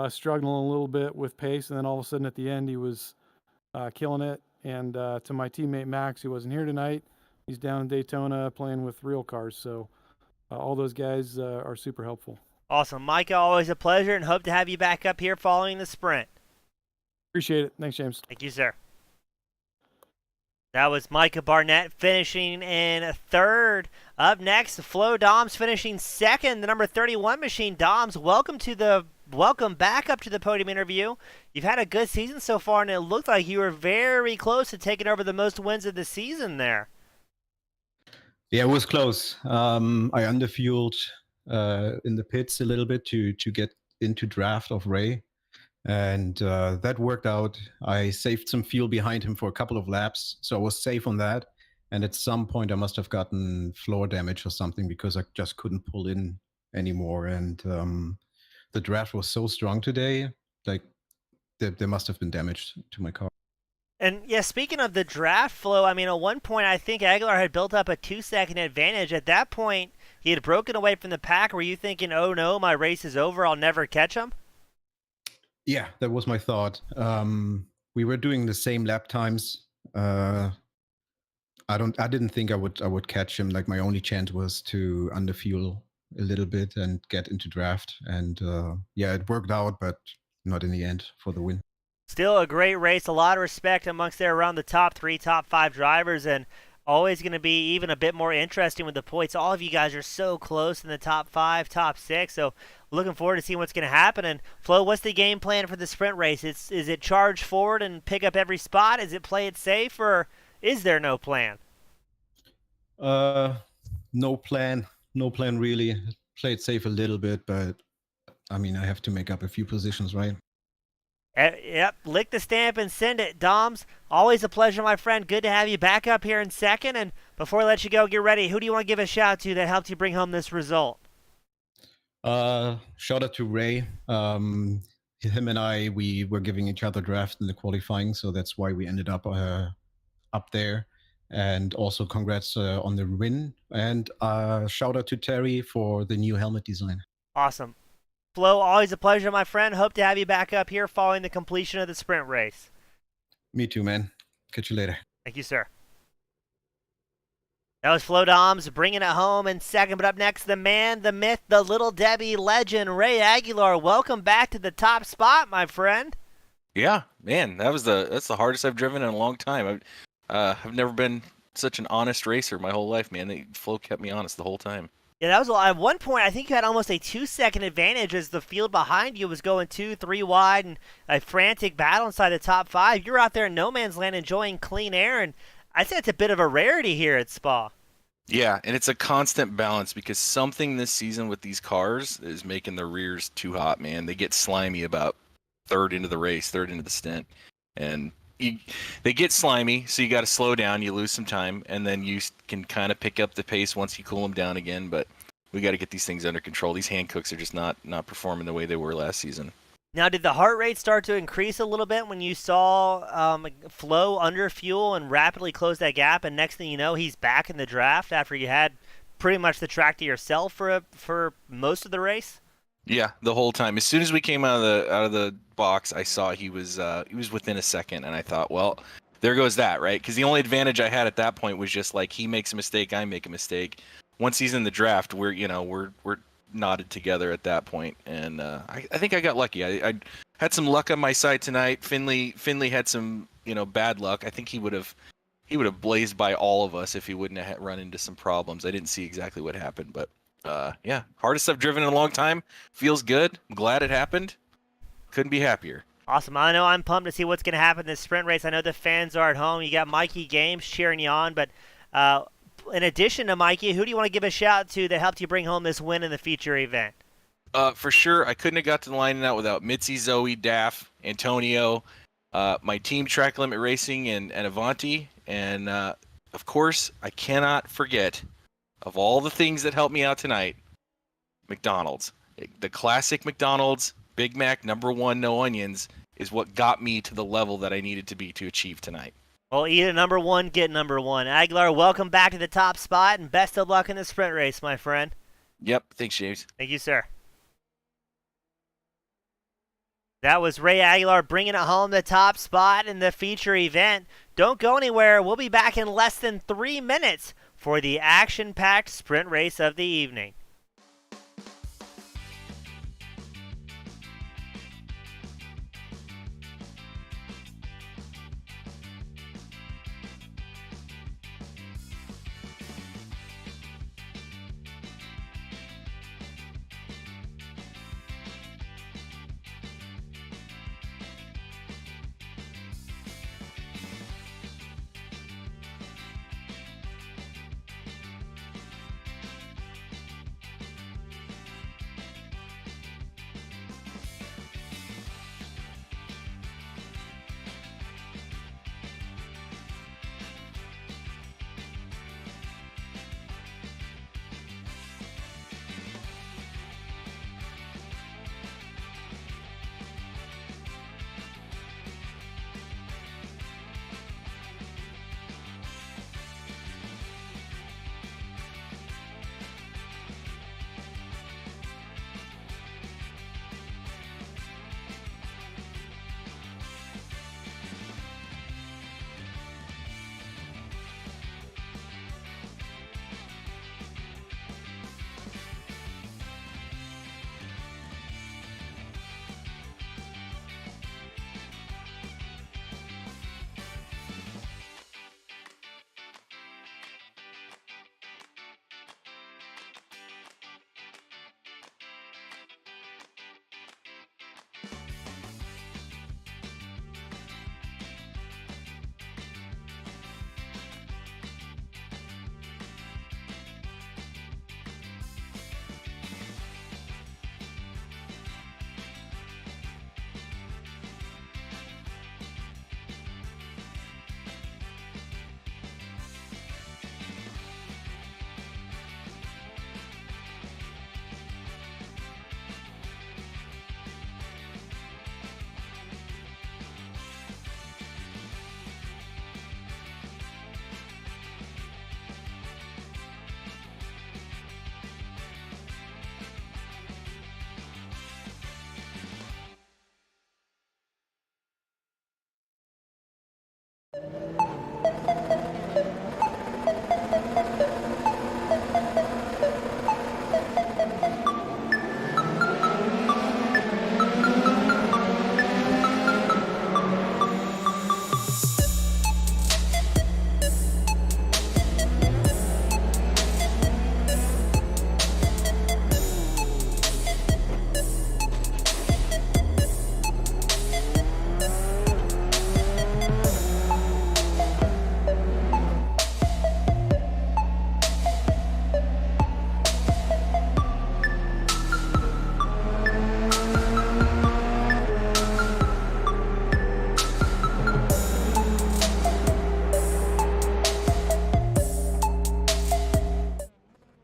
struggling a little bit with pace, and then all of a sudden at the end he was killing it. And to my teammate Max, who wasn't here tonight, he's down in Daytona playing with real cars. So all those guys are super helpful. Awesome. Micah, always a pleasure, and hope to have you back up here following the sprint. Appreciate it. Thanks, James. Thank you, sir. That was Micah Barnett finishing in third. Up next, Flo Doms finishing second. The number 31 machine. Doms, welcome back up to the podium interview. You've had a good season so far, and it looked like you were very close to taking over the most wins of the season there. Yeah, it was close. I underfueled in the pits a little bit to get into draft of Ray, and that worked out. I saved some fuel behind him for a couple of laps, so I was safe on that. And at some point, I must have gotten floor damage or something because I just couldn't pull in anymore. And the draft was so strong today, like there must have been damage to my car. And yeah, speaking of the draft flow, I mean, at one point I think Aguilar had built up a 2-second advantage. At that point, he had broken away from the pack. Were you thinking, oh no, my race is over, I'll never catch him? Yeah, that was my thought. We were doing the same lap times. I didn't think I would catch him. Like, my only chance was to underfuel a little bit and get into draft. And yeah, it worked out, but not in the end for the win. Still a great race, a lot of respect amongst there around the top 3, top 5 drivers, and always going to be even a bit more interesting with the points. All of you guys are so close in the top 5, top 6, so looking forward to seeing what's going to happen. And Flo, what's the game plan for the sprint race? Is it charge forward and pick up every spot? Is it play it safe, or is there no plan? No plan really. Play it safe a little bit, but I mean, I have to make up a few positions, right? Yep, lick the stamp and send it. Doms, always a pleasure, my friend. Good to have you back up here in second. And before I let you go, get ready. Who do you want to give a shout to that helped you bring home this result? Shout out to Ray. Him and I, we were giving each other draft in the qualifying, so that's why we ended up there. And also congrats on the win. And shout out to Terry for the new helmet design. Awesome. Flo, always a pleasure, my friend. Hope to have you back up here following the completion of the sprint race. Me too, man. Catch you later. Thank you, sir. That was Flo Doms bringing it home in second. But up next, the man, the myth, the Little Debbie legend, Ray Aguilar. Welcome back to the top spot, my friend. Yeah, man, that's the hardest I've driven in a long time. I've never been such an honest racer my whole life, man. Flo kept me honest the whole time. Yeah, that was at one point. I think you had almost a 2-second advantage as the field behind you was going 2, 3 wide, and a frantic battle inside the top 5. You're out there in no man's land enjoying clean air, and I think it's a bit of a rarity here at Spa. Yeah, and it's a constant balance because something this season with these cars is making the rears too hot, man. They get slimy about third into the stint, and they get slimy, so you got to slow down. You lose some time, and then you can kind of pick up the pace once you cool them down again. But we got to get these things under control. These hand cooks are just not performing the way they were last season. Now, did the heart rate start to increase a little bit when you saw Flo under fuel and rapidly close that gap? And next thing you know, he's back in the draft after you had pretty much the track to yourself for most of the race? Yeah, the whole time. As soon as we came out of the box, I saw he was within a second, and I thought, well, there goes that, right? Because the only advantage I had at that point was just like he makes a mistake, I make a mistake. Once he's in the draft, we're knotted together at that point, and I think I got lucky. I had some luck on my side tonight. Finley had some bad luck. I think he would have blazed by all of us if he wouldn't have run into some problems. I didn't see exactly what happened, but yeah, hardest I've driven in a long time. Feels good. I'm glad it happened. Couldn't be happier. Awesome. I know I'm pumped to see what's going to happen in this sprint race. I know the fans are at home. You got Mikey Games cheering you on, but in addition to Mikey, who do you want to give a shout to that helped you bring home this win in the feature event? For sure, I couldn't have got to the line out without Mitzi, Zoe, Daff, Antonio, my team Track Limit Racing, and Avanti. And of course, I cannot forget, of all the things that helped me out tonight, McDonald's. The classic McDonald's Big Mac #1, no onions, is what got me to the level that I needed to be to achieve tonight. Well, eat a #1, get #1. Aguilar, welcome back to the top spot, and best of luck in the sprint race, my friend. Yep, thanks, James. Thank you, sir. That was Ray Aguilar bringing it home, the top spot in the feature event. Don't go anywhere. We'll be back in less than 3 minutes for the action-packed sprint race of the evening.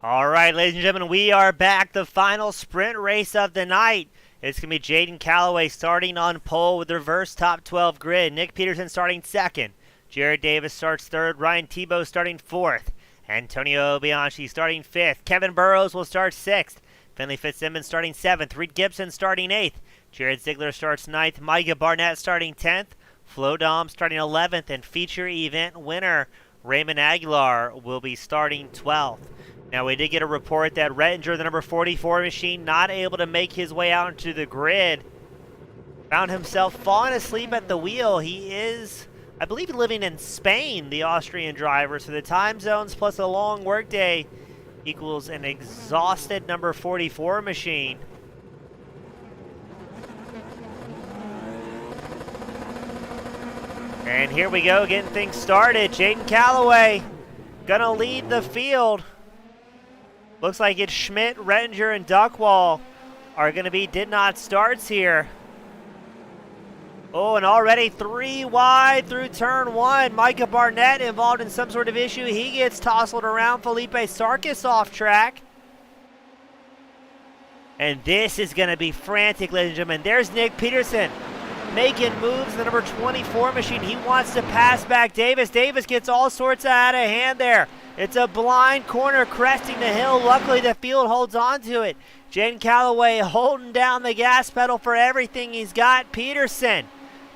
All right, ladies and gentlemen, we are back. The final sprint race of the night. It's going to be Jaden Calloway starting on pole with the reverse top 12 grid. Nick Peterson starting second. Jared Davis starts third. Ryan Tebow starting fourth. Antonio Bianchi starting 5th. Kevin Burrows will start 6th. Finley Fitzsimmons starting 7th. Reed Gibson starting 8th. Jared Ziegler starts 9th. Micah Barnett starting 10th. Flo Dom starting 11th. And feature event winner Raymond Aguilar will be starting 12th. Now, we did get a report that Rettinger, the number 44 machine, not able to make his way out into the grid. Found himself falling asleep at the wheel. He is, I believe, living in Spain, the Austrian driver. So the time zones plus a long workday equals an exhausted number 44 machine. And here we go, getting things started. Jaden Calloway gonna lead the field. Looks like it's Schmidt, Rettinger, and Duckwall are gonna be did not starts here. Oh, and already 3 wide through turn 1. Micah Barnett involved in some sort of issue. He gets tousled around. Felipe Sarkis off track. And this is going to be frantic, ladies and gentlemen. There's Nick Peterson making moves in the number 24 machine. He wants to pass back Davis. Davis gets all sorts of out of hand there. It's a blind corner cresting the hill. Luckily, the field holds on to it. Jaden Calloway holding down the gas pedal for everything he's got. Peterson,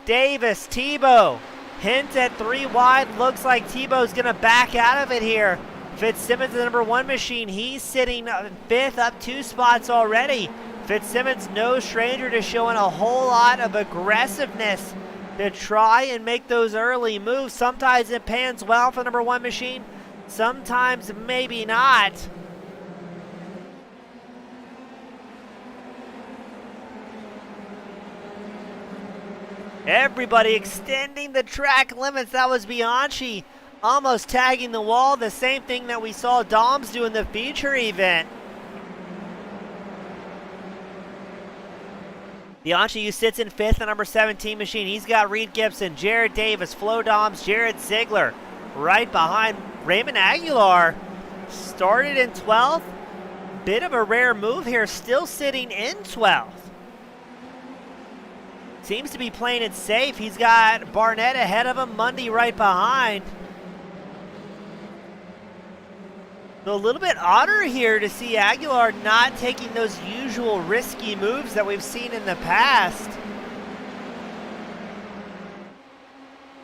Davis, Tebow. Hint at 3 wide. Looks like Tebow's going to back out of it here. Fitzsimmons, the number 1 machine. He's sitting 5th, up 2 spots already. Fitzsimmons, no stranger to showing a whole lot of aggressiveness to try and make those early moves. Sometimes it pans well for the number 1 machine. Sometimes maybe not. Everybody extending the track limits. That was Bianchi almost tagging the wall. The same thing that we saw Doms do in the feature event. Bianchi, who sits in 5th, the number 17 machine. He's got Reed Gibson, Jared Davis, Flo Doms, Jared Ziegler. Right behind Raymond Aguilar. Started in 12th. Bit of a rare move here. Still sitting in 12th. Seems to be playing it safe. He's got Barnett ahead of him, Mundy right behind. So a little bit odder here to see Aguilar not taking those usual risky moves that we've seen in the past.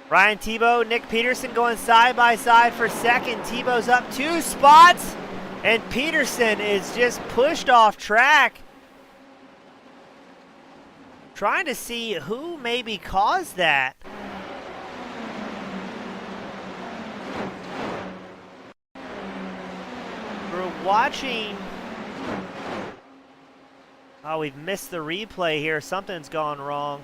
Ryan Tebow, Nick Peterson going side by side for second. Tebow's up 2 spots, and Peterson is just pushed off track. Trying to see who maybe caused that. We're watching. Oh, we've missed the replay here. Something's gone wrong.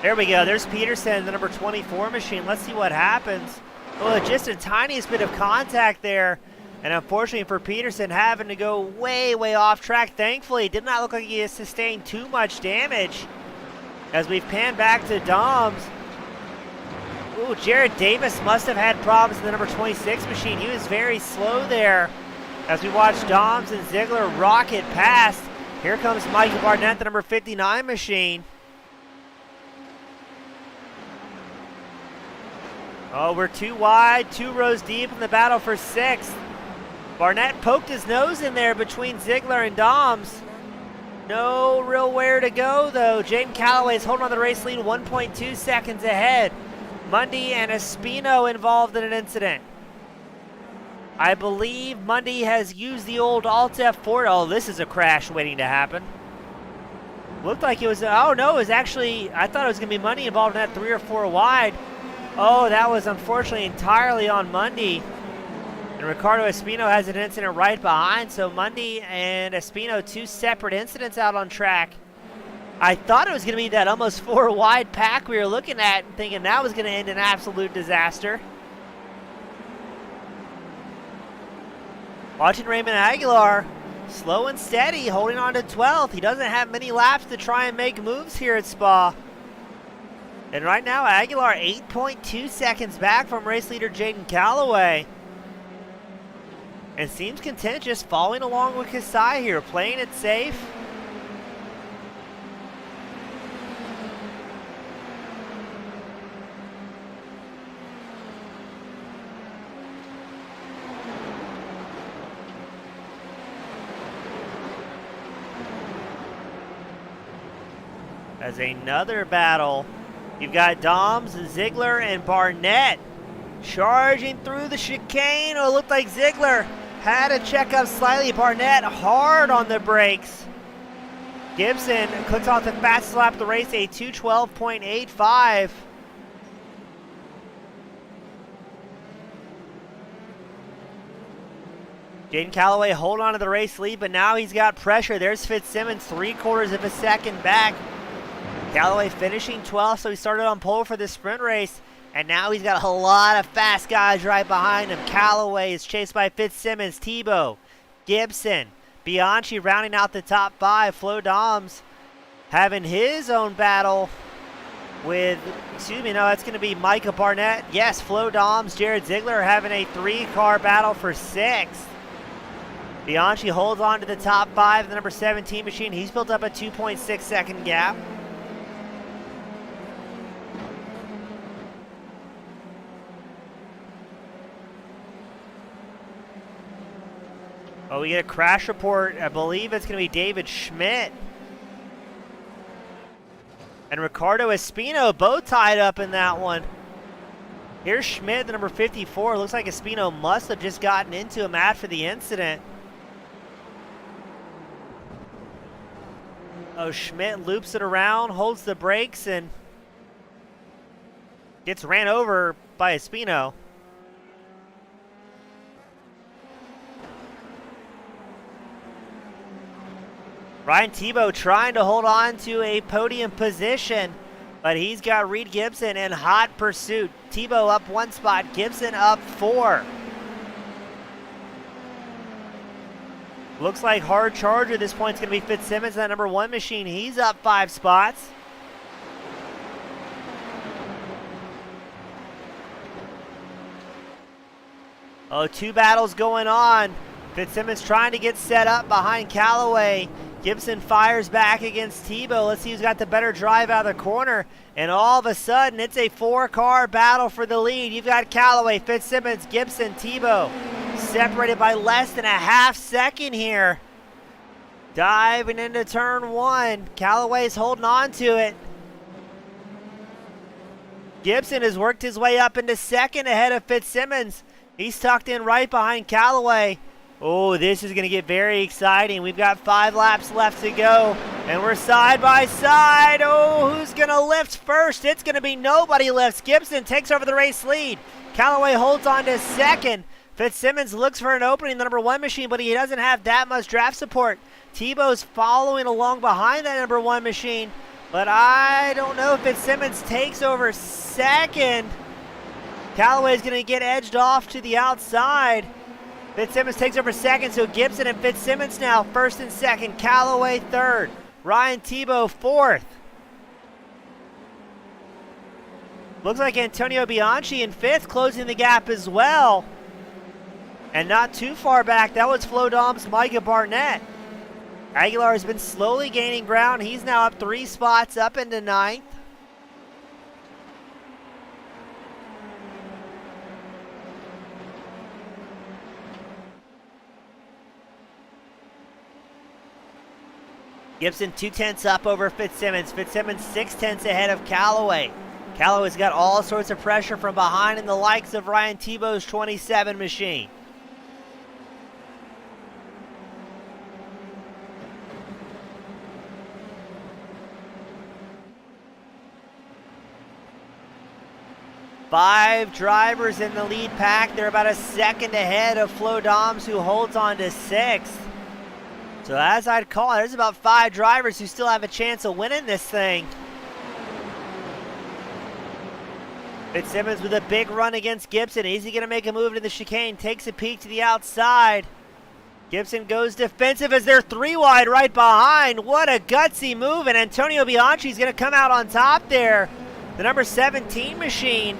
There we go. There's Peterson, the number 24 machine. Let's see what happens. Oh, just a tiniest bit of contact there. And unfortunately for Peterson, having to go way, way off track. Thankfully, it did not look like he has sustained too much damage. As we've panned back to Doms. Ooh, Jared Davis must have had problems in the number 26 machine. He was very slow there. As we watch Doms and Ziegler rocket past. Here comes Micah Barnett, the number 59 machine. Oh, we're 2 wide, 2 rows deep in the battle for 6th. Barnett poked his nose in there between Ziegler and Doms. No real where to go, though. Jaden Calloway is holding on the race lead, 1.2 seconds ahead. Mundy and Espino involved in an incident. I believe Mundy has used the old Alt F4. Oh, this is a crash waiting to happen. Looked like it was, oh no, it was actually, I thought it was going to be Mundy involved in that 3 or 4 wide. Oh, that was unfortunately entirely on Mundy. And Ricardo Espino has an incident right behind. So Mundy and Espino, 2 separate incidents out on track. I thought it was going to be that almost 4 wide pack we were looking at, thinking that was going to end in absolute disaster. Watching Raymond Aguilar, slow and steady, holding on to 12th. He doesn't have many laps to try and make moves here at Spa. And right now, Aguilar 8.2 seconds back from race leader Jaden Calloway. And seems content just following along with Kasai here, playing it safe. As another battle, you've got Doms, Ziegler, and Barnett charging through the chicane. Oh, it looked like Ziegler had to check up slightly. Barnett hard on the brakes. Gibson clicks off the fastest lap of the race, a 2:12.85. Jaden Calloway hold on to the race lead, but now he's got pressure. There's Fitzsimmons 3/4 of a second back. Calloway finishing 12th, so he started on pole for the sprint race, and now he's got a lot of fast guys right behind him. Calloway is chased by Fitzsimmons, Tebow, Gibson, Bianchi rounding out the top 5. Flo Doms having his own battle with, that's going to be Micah Barnett. Yes, Flo Doms, Jared Ziegler are having a 3-car battle for 6th. Bianchi holds on to the top 5 of the number 17 machine. He's built up a 2.6 second gap. Oh, we get a crash report. I believe it's going to be David Schmidt and Ricardo Espino, both tied up in that one. Here's Schmidt, the number 54. Looks like Espino must have just gotten into him after the incident. Oh, Schmidt loops it around, holds the brakes, and gets ran over by Espino. Ryan Tebow trying to hold on to a podium position, but he's got Reed Gibson in hot pursuit. Tebow up 1 spot, Gibson up 4. Looks like hard charger at this point is going to be Fitzsimmons, that number 1 machine. He's up 5 spots. Oh, 2 battles going on. Fitzsimmons trying to get set up behind Calloway. Gibson fires back against Tebow. Let's see who's got the better drive out of the corner. And all of a sudden, it's a 4-car battle for the lead. You've got Calloway, Fitzsimmons, Gibson, Tebow. Separated by less than a half second here. Diving into turn 1. Calloway's holding on to it. Gibson has worked his way up into second ahead of Fitzsimmons. He's tucked in right behind Calloway. Oh, this is going to get very exciting. We've got 5 laps left to go, and we're side by side. Oh, who's going to lift first? It's going to be nobody lifts. Gibson takes over the race lead. Calloway holds on to second. Fitzsimmons looks for an opening in the number 1 machine, but he doesn't have that much draft support. Tebow's following along behind that number 1 machine, but I don't know if Fitzsimmons takes over second. Calloway's going to get edged off to the outside. Fitzsimmons takes over second, so Gibson and Fitzsimmons now first and second. Calloway third. Ryan Tebow fourth. Looks like Antonio Bianchi in fifth, closing the gap as well. And not too far back, that was Flo Dom's Micah Barnett. Aguilar has been slowly gaining ground. He's now up 3 spots, up into 9th. Gibson 2/10 up over Fitzsimmons. Fitzsimmons 6/10 ahead of Calloway. Calloway's got all sorts of pressure from behind in the likes of Ryan Tebow's 27 machine. Five drivers in the lead pack. They're about a second ahead of Flo Doms, who holds on to 6th. So as I'd call it, there's about 5 drivers who still have a chance of winning this thing. Fitzsimmons with a big run against Gibson. Is he going to make a move to the chicane? Takes a peek to the outside. Gibson goes defensive as they're 3 wide right behind. What a gutsy move, and Antonio Bianchi's going to come out on top there. The number 17 machine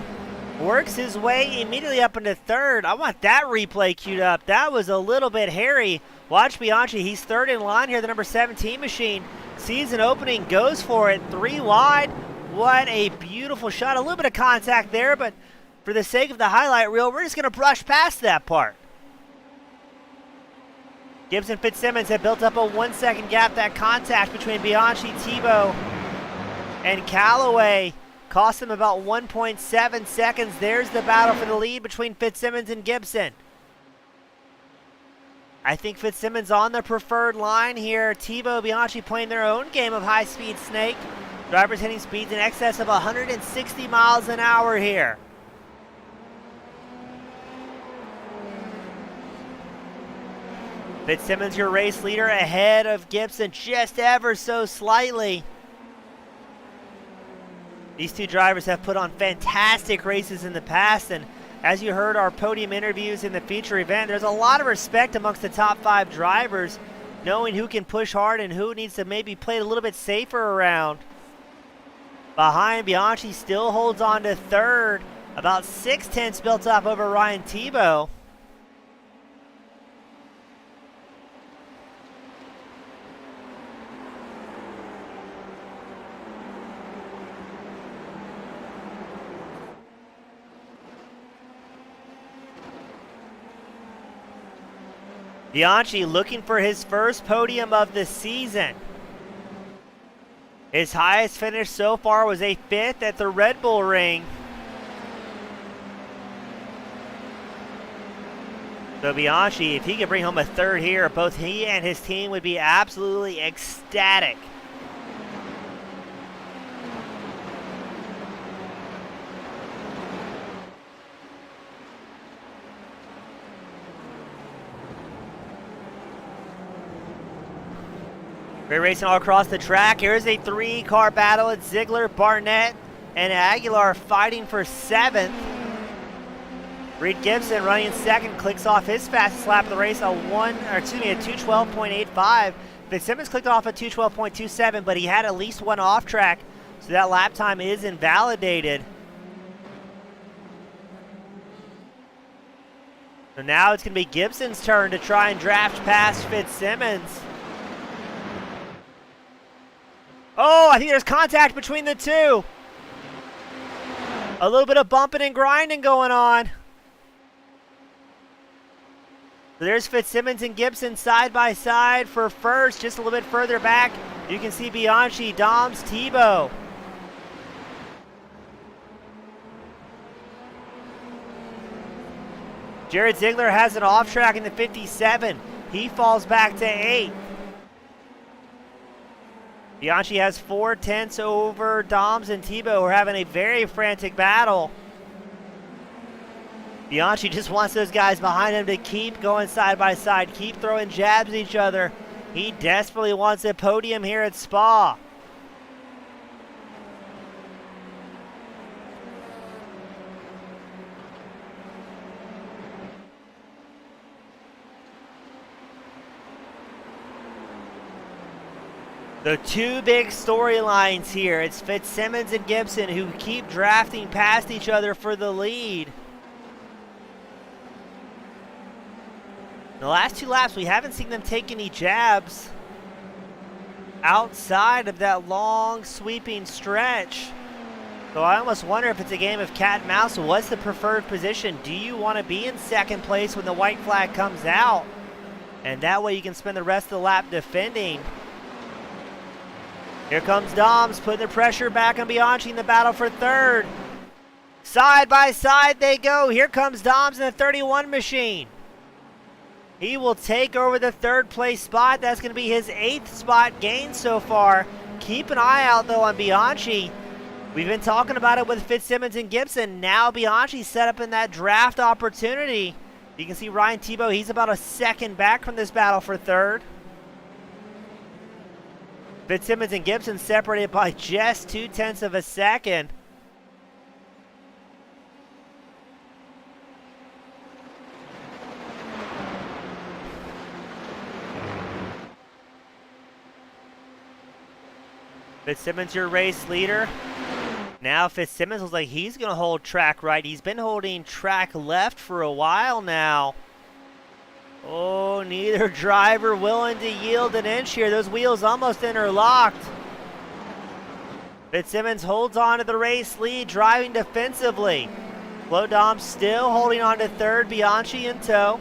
works his way immediately up into 3rd. I want that replay queued up. That was a little bit hairy. Watch Bianchi. He's 3rd in line here. The number 17 machine sees an opening, goes for it. 3 wide. What a beautiful shot. A little bit of contact there, but for the sake of the highlight reel, we're just going to brush past that part. Gibson Fitzsimmons have built up a 1-second gap. That contact between Bianchi, Tebow, and Callaway cost them about 1.7 seconds. There's the battle for the lead between Fitzsimmons and Gibson. I think Fitzsimmons on the preferred line here. Thibaut Bianchi playing their own game of high-speed snake. Drivers hitting speeds in excess of 160 miles an hour here. Fitzsimmons, your race leader, ahead of Gibson just ever so slightly. These two drivers have put on fantastic races in the past, and as you heard our podium interviews in the feature event, there's a lot of respect amongst the top 5 drivers, knowing who can push hard and who needs to maybe play a little bit safer around. Behind, Bianchi still holds on to third, about 6/10 built up over Ryan Thibaut. Bianchi looking for his first podium of the season. His highest finish so far was a 5th at the Red Bull Ring. So Bianchi, if he could bring home a 3rd here, both he and his team would be absolutely ecstatic. Great racing all across the track. Here's a 3-car battle. It's Ziegler, Barnett, and Aguilar fighting for 7th. Reed Gibson running in 2nd, clicks off his fastest lap of the race, a 212.85. Fitzsimmons clicked off a 212.27, but he had at least one off track, so that lap time is invalidated. So now it's going to be Gibson's turn to try and draft past Fitzsimmons. Oh, I think there's contact between the two. A little bit of bumping and grinding going on. So there's Fitzsimmons and Gibson side by side for first. Just a little bit further back, you can see Bianchi, Doms, Thibaut. Jared Ziegler has an off track in the 57. He falls back to 8th. Bianchi has 4/10 over Doms and Thibaut, who are having a very frantic battle. Bianchi just wants those guys behind him to keep going side by side, keep throwing jabs at each other. He desperately wants a podium here at Spa. The two big storylines here. It's Fitzsimmons and Gibson who keep drafting past each other for the lead. The last 2 laps, we haven't seen them take any jabs outside of that long sweeping stretch. So I almost wonder if it's a game of cat and mouse. What's the preferred position? Do you want to be in 2nd place when the white flag comes out? And that way you can spend the rest of the lap defending. Here comes Doms, putting the pressure back on Bianchi in the battle for 3rd. Side by side they go. Here comes Doms in the 31 machine. He will take over the 3rd place spot. That's going to be his 8th spot gain so far. Keep an eye out, though, on Bianchi. We've been talking about it with Fitzsimmons and Gibson. Now Bianchi set up in that draft opportunity. You can see Ryan Thibaut, he's about a second back from this battle for 3rd. Fitzsimmons and Gibson separated by just 0.2 of a second. Fitzsimmons, your race leader. Now Fitzsimmons looks like he's going to hold track right. He's been holding track left for a while now. Oh, neither driver willing to yield an inch here. Those wheels almost interlocked. Fitzsimmons holds on to the race lead, driving defensively. Dom still holding on to 3rd, Bianchi in tow.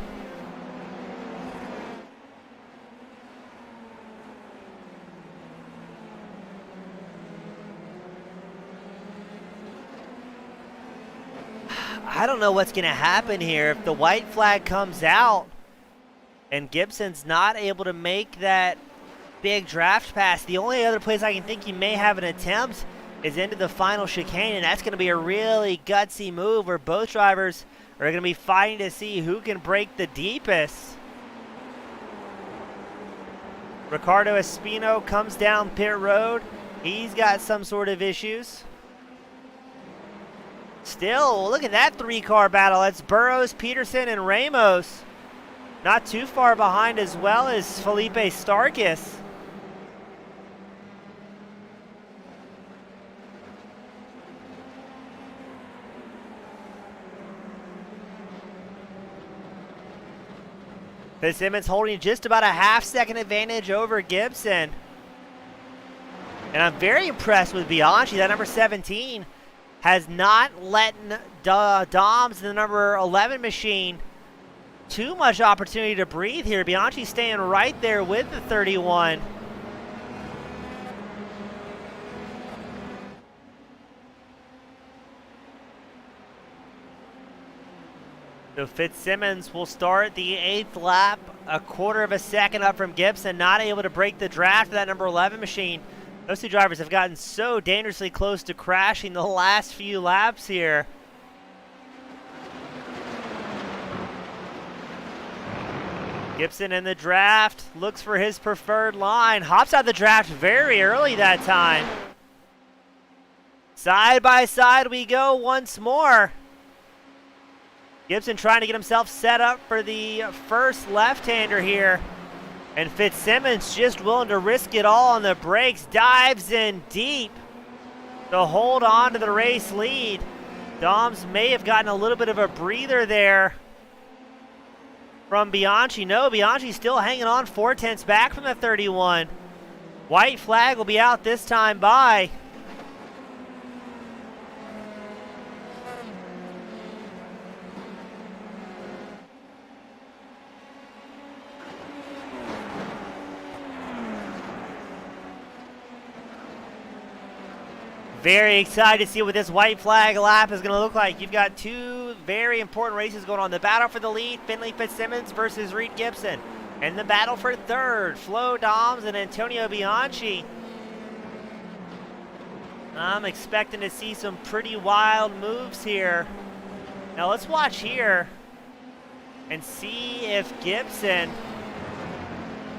I don't know what's going to happen here. If the white flag comes out and Gibson's not able to make that big draft pass, the only other place I can think he may have an attempt is into the final chicane, and that's going to be a really gutsy move where both drivers are going to be fighting to see who can break the deepest. Ricardo Espino comes down pit road. He's got some sort of issues. Still, look at that three-car battle. That's Burrows, Peterson, and Ramos. Not too far behind as well as Felipe Starkis. Fitzsimmons holding just about a half-second advantage over Gibson. And I'm very impressed with Bianchi. That number 17 has not let Doms in the number 11 machine too much opportunity to breathe here. Bianchi staying right there with the 31. So Fitzsimmons will start the 8th lap, a quarter of a second up from Gibson, not able to break the draft of that number 11 machine. Those two drivers have gotten so dangerously close to crashing the last few laps here. Gibson in the draft, looks for his preferred line, hops out the draft very early that time. Side by side we go once more. Gibson trying to get himself set up for the first left-hander here. And Fitzsimmons just willing to risk it all on the brakes, dives in deep to hold on to the race lead. Doms may have gotten a little bit of a breather there from Bianchi. No, Bianchi's still hanging on 4/10 back from the 31. White flag will be out this time by. Very excited to see what this white flag lap is going to look like. You've got two very important races going on. The battle for the lead, Finley Fitzsimmons versus Reed Gibson. And the battle for third, Flo Doms and Antonio Bianchi. I'm expecting to see some pretty wild moves here. Now let's watch here and see if Gibson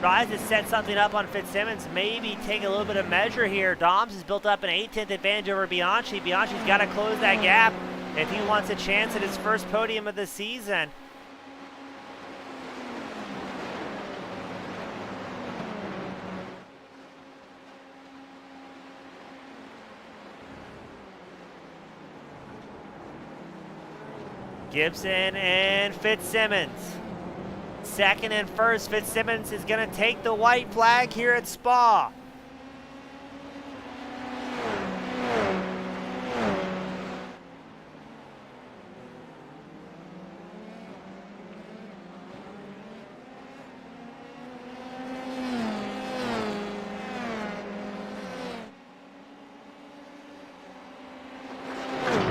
tries to set something up on Fitzsimmons, maybe take a little bit of measure here. Doms has built up an 8/10 advantage over Bianchi. Bianchi's got to close that gap if he wants a chance at his first podium of the season. Gibson and Fitzsimmons. Second and first, Fitzsimmons is going to take the white flag here at Spa.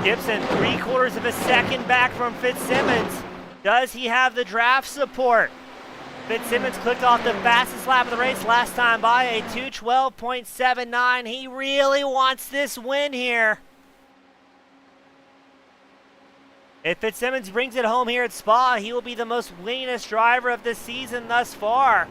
Gibson 3/4 of a second back from Fitzsimmons. Does he have the draft support? Fitzsimmons clicked off the fastest lap of the race last time by, a 2:12.79. He really wants this win here. If Fitzsimmons brings it home here at Spa, he will be the most winningest driver of the season thus far.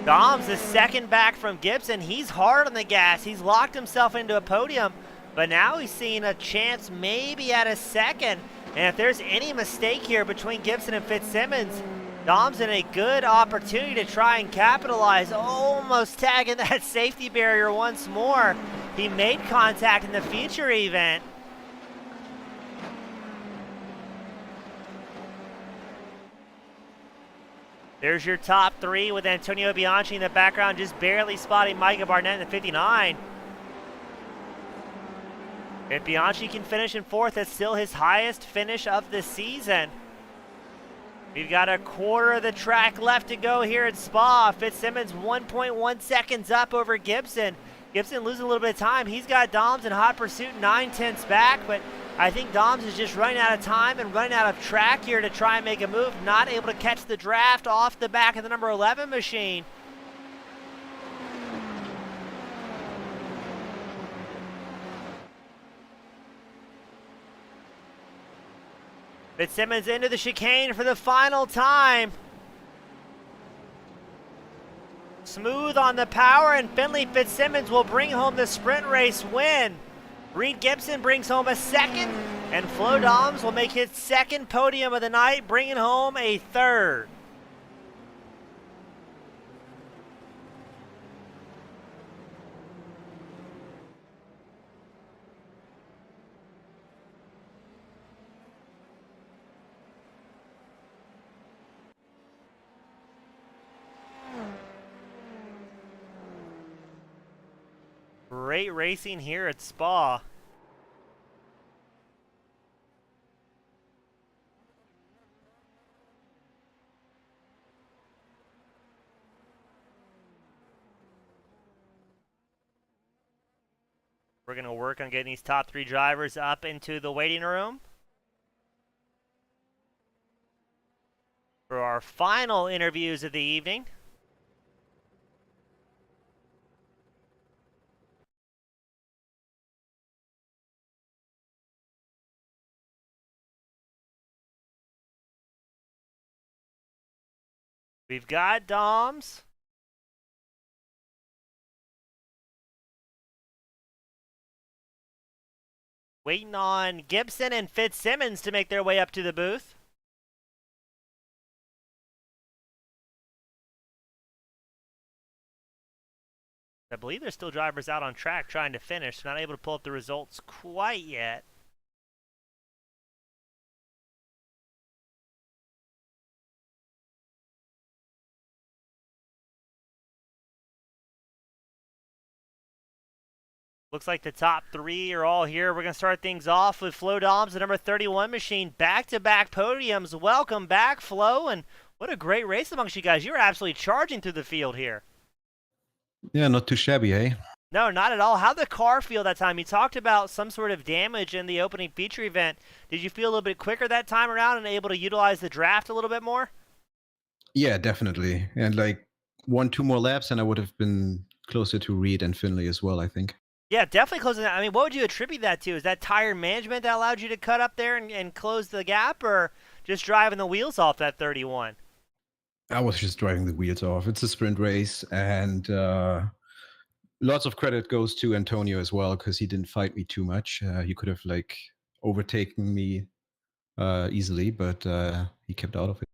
Doms is second back from Gibson. He's hard on the gas. He's locked himself into a podium, but now he's seeing a chance maybe at a second. And if there's any mistake here between Gibson and Fitzsimmons, Dom's in a good opportunity to try and capitalize. Almost tagging that safety barrier once more. He made contact in the feature event. There's your top three with Antonio Bianchi in the background, just barely spotting Micah Barnett in the 59. If Bianchi can finish in fourth, that's still his highest finish of the season. We've got a quarter of the track left to go here at Spa. Fitzsimmons 1.1 seconds up over Gibson. Gibson losing a little bit of time. He's got Doms in hot pursuit 9/10 back, but I think Doms is just running out of time and running out of track here to try and make a move. Not able to catch the draft off the back of the number 11 machine. Fitzsimmons into the chicane for the final time. Smooth on the power, and Finley Fitzsimmons will bring home the sprint race win. Reed Gibson brings home a second, and Flo Doms will make his second podium of the night, bringing home a third. Great racing here at Spa. We're going to work on getting these top 3 drivers up into the waiting room for our final interviews of the evening. We've got Doms. Waiting on Gibson and Fitzsimmons to make their way up to the booth. I believe there's still drivers out on track trying to finish. Not able to pull up the results quite yet. Looks like the top 3 are all here. We're going to start things off with Flo Doms, the number 31 machine. Back-to-back podiums. Welcome back, Flo. And what a great race amongst you guys. You were absolutely charging through the field here. Yeah, not too shabby, eh? No, not at all. How'd the car feel that time? You talked about some sort of damage in the opening feature event. Did you feel a little bit quicker that time around and able to utilize the draft a little bit more? Yeah, definitely. And like 1-2 more laps, and I would have been closer to Reed and Finley as well, I think. Yeah, definitely closing that. I mean, what would you attribute that to? Is that tire management that allowed you to cut up there and close the gap, or just driving the wheels off that 31? I was just driving the wheels off. It's a sprint race, and lots of credit goes to Antonio as well, because he didn't fight me too much. He could have like overtaken me easily, but he kept out of it.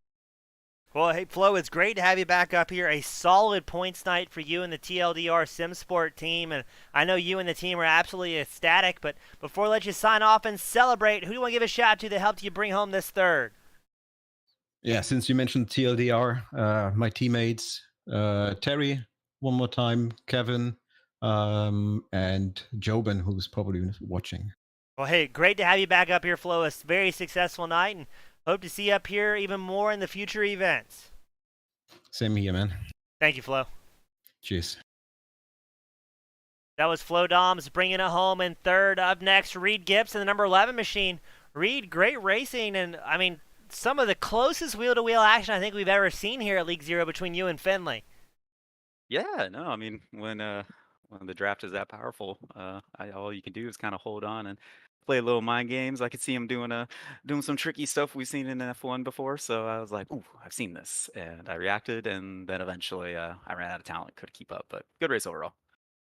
Well, hey, Flo, it's great to have you back up here. A solid points night for you and the TLDR SimSport team. And I know you and the team are absolutely ecstatic. But before I let you sign off and celebrate, who do you want to give a shout out to that helped you bring home this third? Yeah, since you mentioned TLDR, my teammates, Terry, one more time, Kevin, and Joban, who's probably watching. Well, hey, great to have you back up here, Flo. A very successful night, and hope to see you up here even more in the future events. Same here, man. Thank you, Flo. Cheers. That was Flo Doms bringing it home in third. Up next, Reed Gibson, the number 11 machine. Reed, great racing, and I mean, some of the closest wheel-to-wheel action I think we've ever seen here at League Zero between you and Finley. Yeah, no, I mean, when the draft is that powerful, all you can do is kind of hold on and play a little mind games. I could see him doing some tricky stuff we've seen in F1 before, so I was like, "Ooh, I've seen this," and I reacted, and then eventually I ran out of talent, couldn't keep up, but good race overall.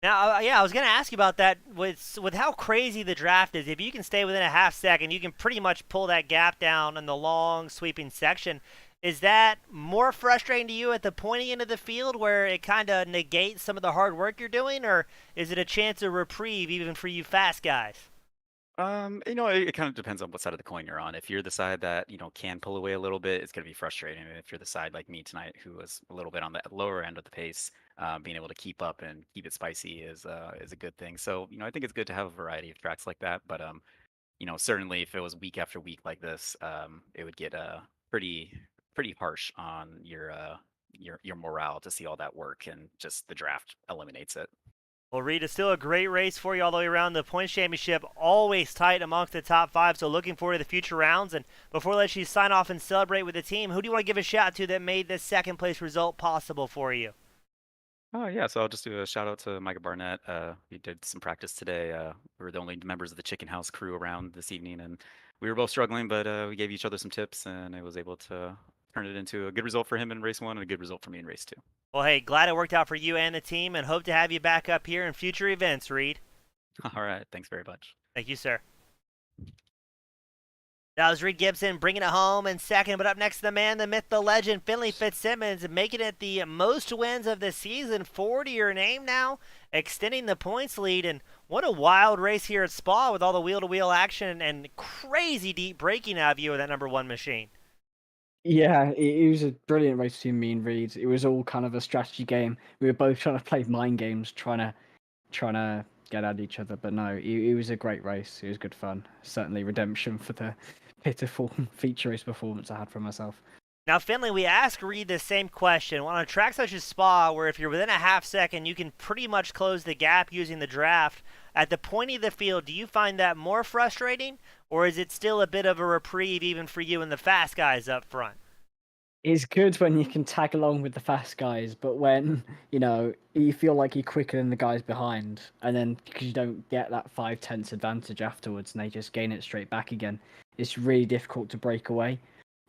Now, yeah, I was going to ask you about that. With how crazy the draft is, if you can stay within a half second, you can pretty much pull that gap down in the long, sweeping section. Is that more frustrating to you at the pointy end of the field where it kind of negates some of the hard work you're doing, or is it a chance of reprieve even for you fast guys? It kind of depends on what side of the coin you're on. If you're the side that, can pull away a little bit, it's going to be frustrating. And if you're the side like me tonight, who was a little bit on the lower end of the pace, being able to keep up and keep it spicy is a good thing. So, I think it's good to have a variety of tracks like that. But, certainly if it was week after week like this, it would get pretty pretty harsh on your morale to see all that work, and just the draft eliminates it. Well, Reed, it's still a great race for you all the way around. The points championship always tight amongst the top 5, so looking forward to the future rounds. And before I let you sign off and celebrate with the team, who do you want to give a shout to that made this second place result possible for you? Oh yeah, so I'll just do a shout out to Micah Barnett. We did some practice today. We were the only members of the Chicken House crew around this evening, and we were both struggling, but we gave each other some tips, and I was able to turn it into a good result for him in race 1 and a good result for me in race 2. Well, hey, glad it worked out for you and the team, and hope to have you back up here in future events, Reed. All right, thanks very much. Thank you, sir. That was Reed Gibson bringing it home in second, but up next, the man, the myth, the legend, Finley Fitzsimmons, making it the most wins of the season, 4 to your name now, extending the points lead. And what a wild race here at Spa with all the wheel-to-wheel action and crazy deep braking out of you with that number 1 machine. Yeah, it was a brilliant race between me and Reed. It was all kind of a strategy game. We were both trying to play mind games, trying to get at each other. But no, it was a great race. It was good fun. Certainly redemption for the pitiful feature race performance I had for myself. Now, Finley, we asked Reed the same question. On a track such as Spa, where if you're within a half second, you can pretty much close the gap using the draft, at the point of the field, do you find that more frustrating, or is it still a bit of a reprieve even for you and the fast guys up front? It's good when you can tag along with the fast guys, but when, you feel like you're quicker than the guys behind, and then because you don't get that 5/10 advantage afterwards, and they just gain it straight back again, it's really difficult to break away.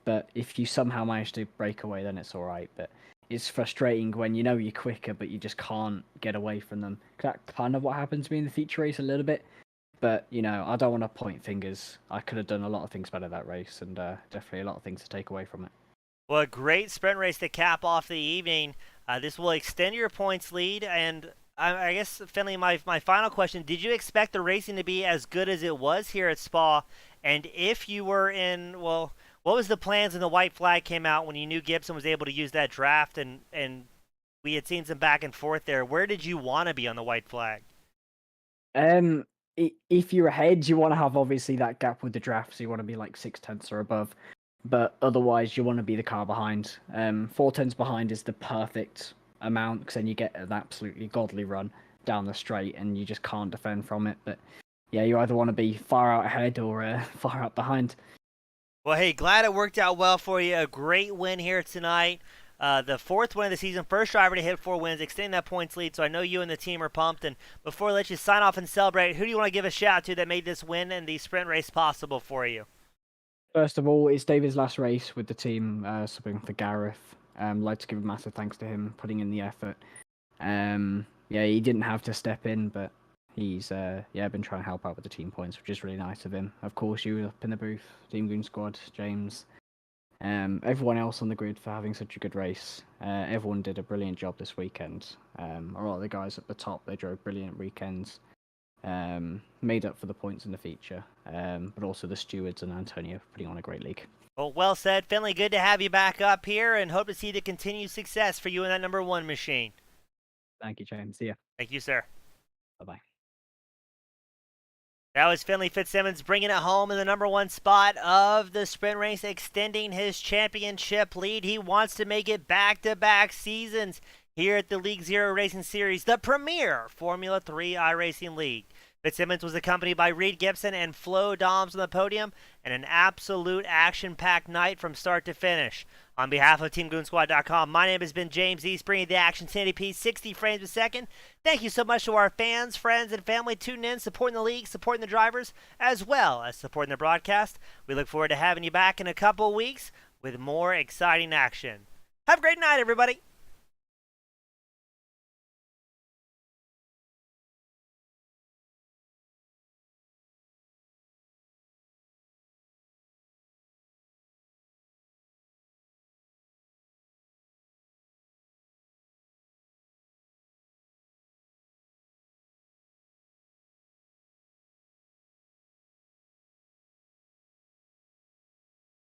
But if you somehow manage to break away, then it's all right. But it's frustrating when you know you're quicker, but you just can't get away from them. That's kind of what happened to me in the feature race a little bit. But, I don't want to point fingers. I could have done a lot of things better that race, and definitely a lot of things to take away from it. Well, a great sprint race to cap off the evening. This will extend your points lead. And I guess, Finley, my final question, did you expect the racing to be as good as it was here at Spa? And if you were in, well, what was the plans when the white flag came out, when you knew Gibson was able to use that draft and we had seen some back and forth there? Where did you want to be on the white flag? If you're ahead, you want to have obviously that gap with the draft, so you want to be like 6/10 or above. But otherwise, you want to be the car behind. 4/10 behind is the perfect amount, because then you get an absolutely godly run down the straight, and you just can't defend from it. But yeah, you either want to be far out ahead or far out behind. Well, hey, glad it worked out well for you. A great win here tonight. The 4th win of the season, first driver to hit 4 wins, extending that points lead. So I know you and the team are pumped. And before I let you sign off and celebrate, who do you want to give a shout to that made this win and the sprint race possible for you? First of all, it's David's last race with the team, subbing for Gareth. I'd like to give a massive thanks to him putting in the effort. He didn't have to step in, but he's been trying to help out with the team points, which is really nice of him. Of course, you up in the booth, Team Goon Squad, James, everyone else on the grid for having such a good race. Everyone did a brilliant job this weekend. A lot of the guys at the top, they drove brilliant weekends. Made up for the points in the feature, but also the stewards and Antonio putting on a great league. Well said, Finley. Good to have you back up here, and hope to see the continued success for you in that number 1 machine. Thank you, James. See ya. Thank you, sir. Bye-bye. That was Finley Fitzsimmons bringing it home in the number 1 spot of the sprint race, extending his championship lead. He wants to make it back-to-back seasons here at the League Zero Racing Series, the premier Formula 3 iRacing League. Fitzsimmons was accompanied by Reed Gibson and Flo Doms on the podium, and an absolute action-packed night from start to finish. On behalf of TeamGoonSquad.com, my name has been James East, bringing the action 1080p, 60 frames a second. Thank you so much to our fans, friends, and family tuning in, supporting the league, supporting the drivers, as well as supporting the broadcast. We look forward to having you back in a couple weeks with more exciting action. Have a great night, everybody.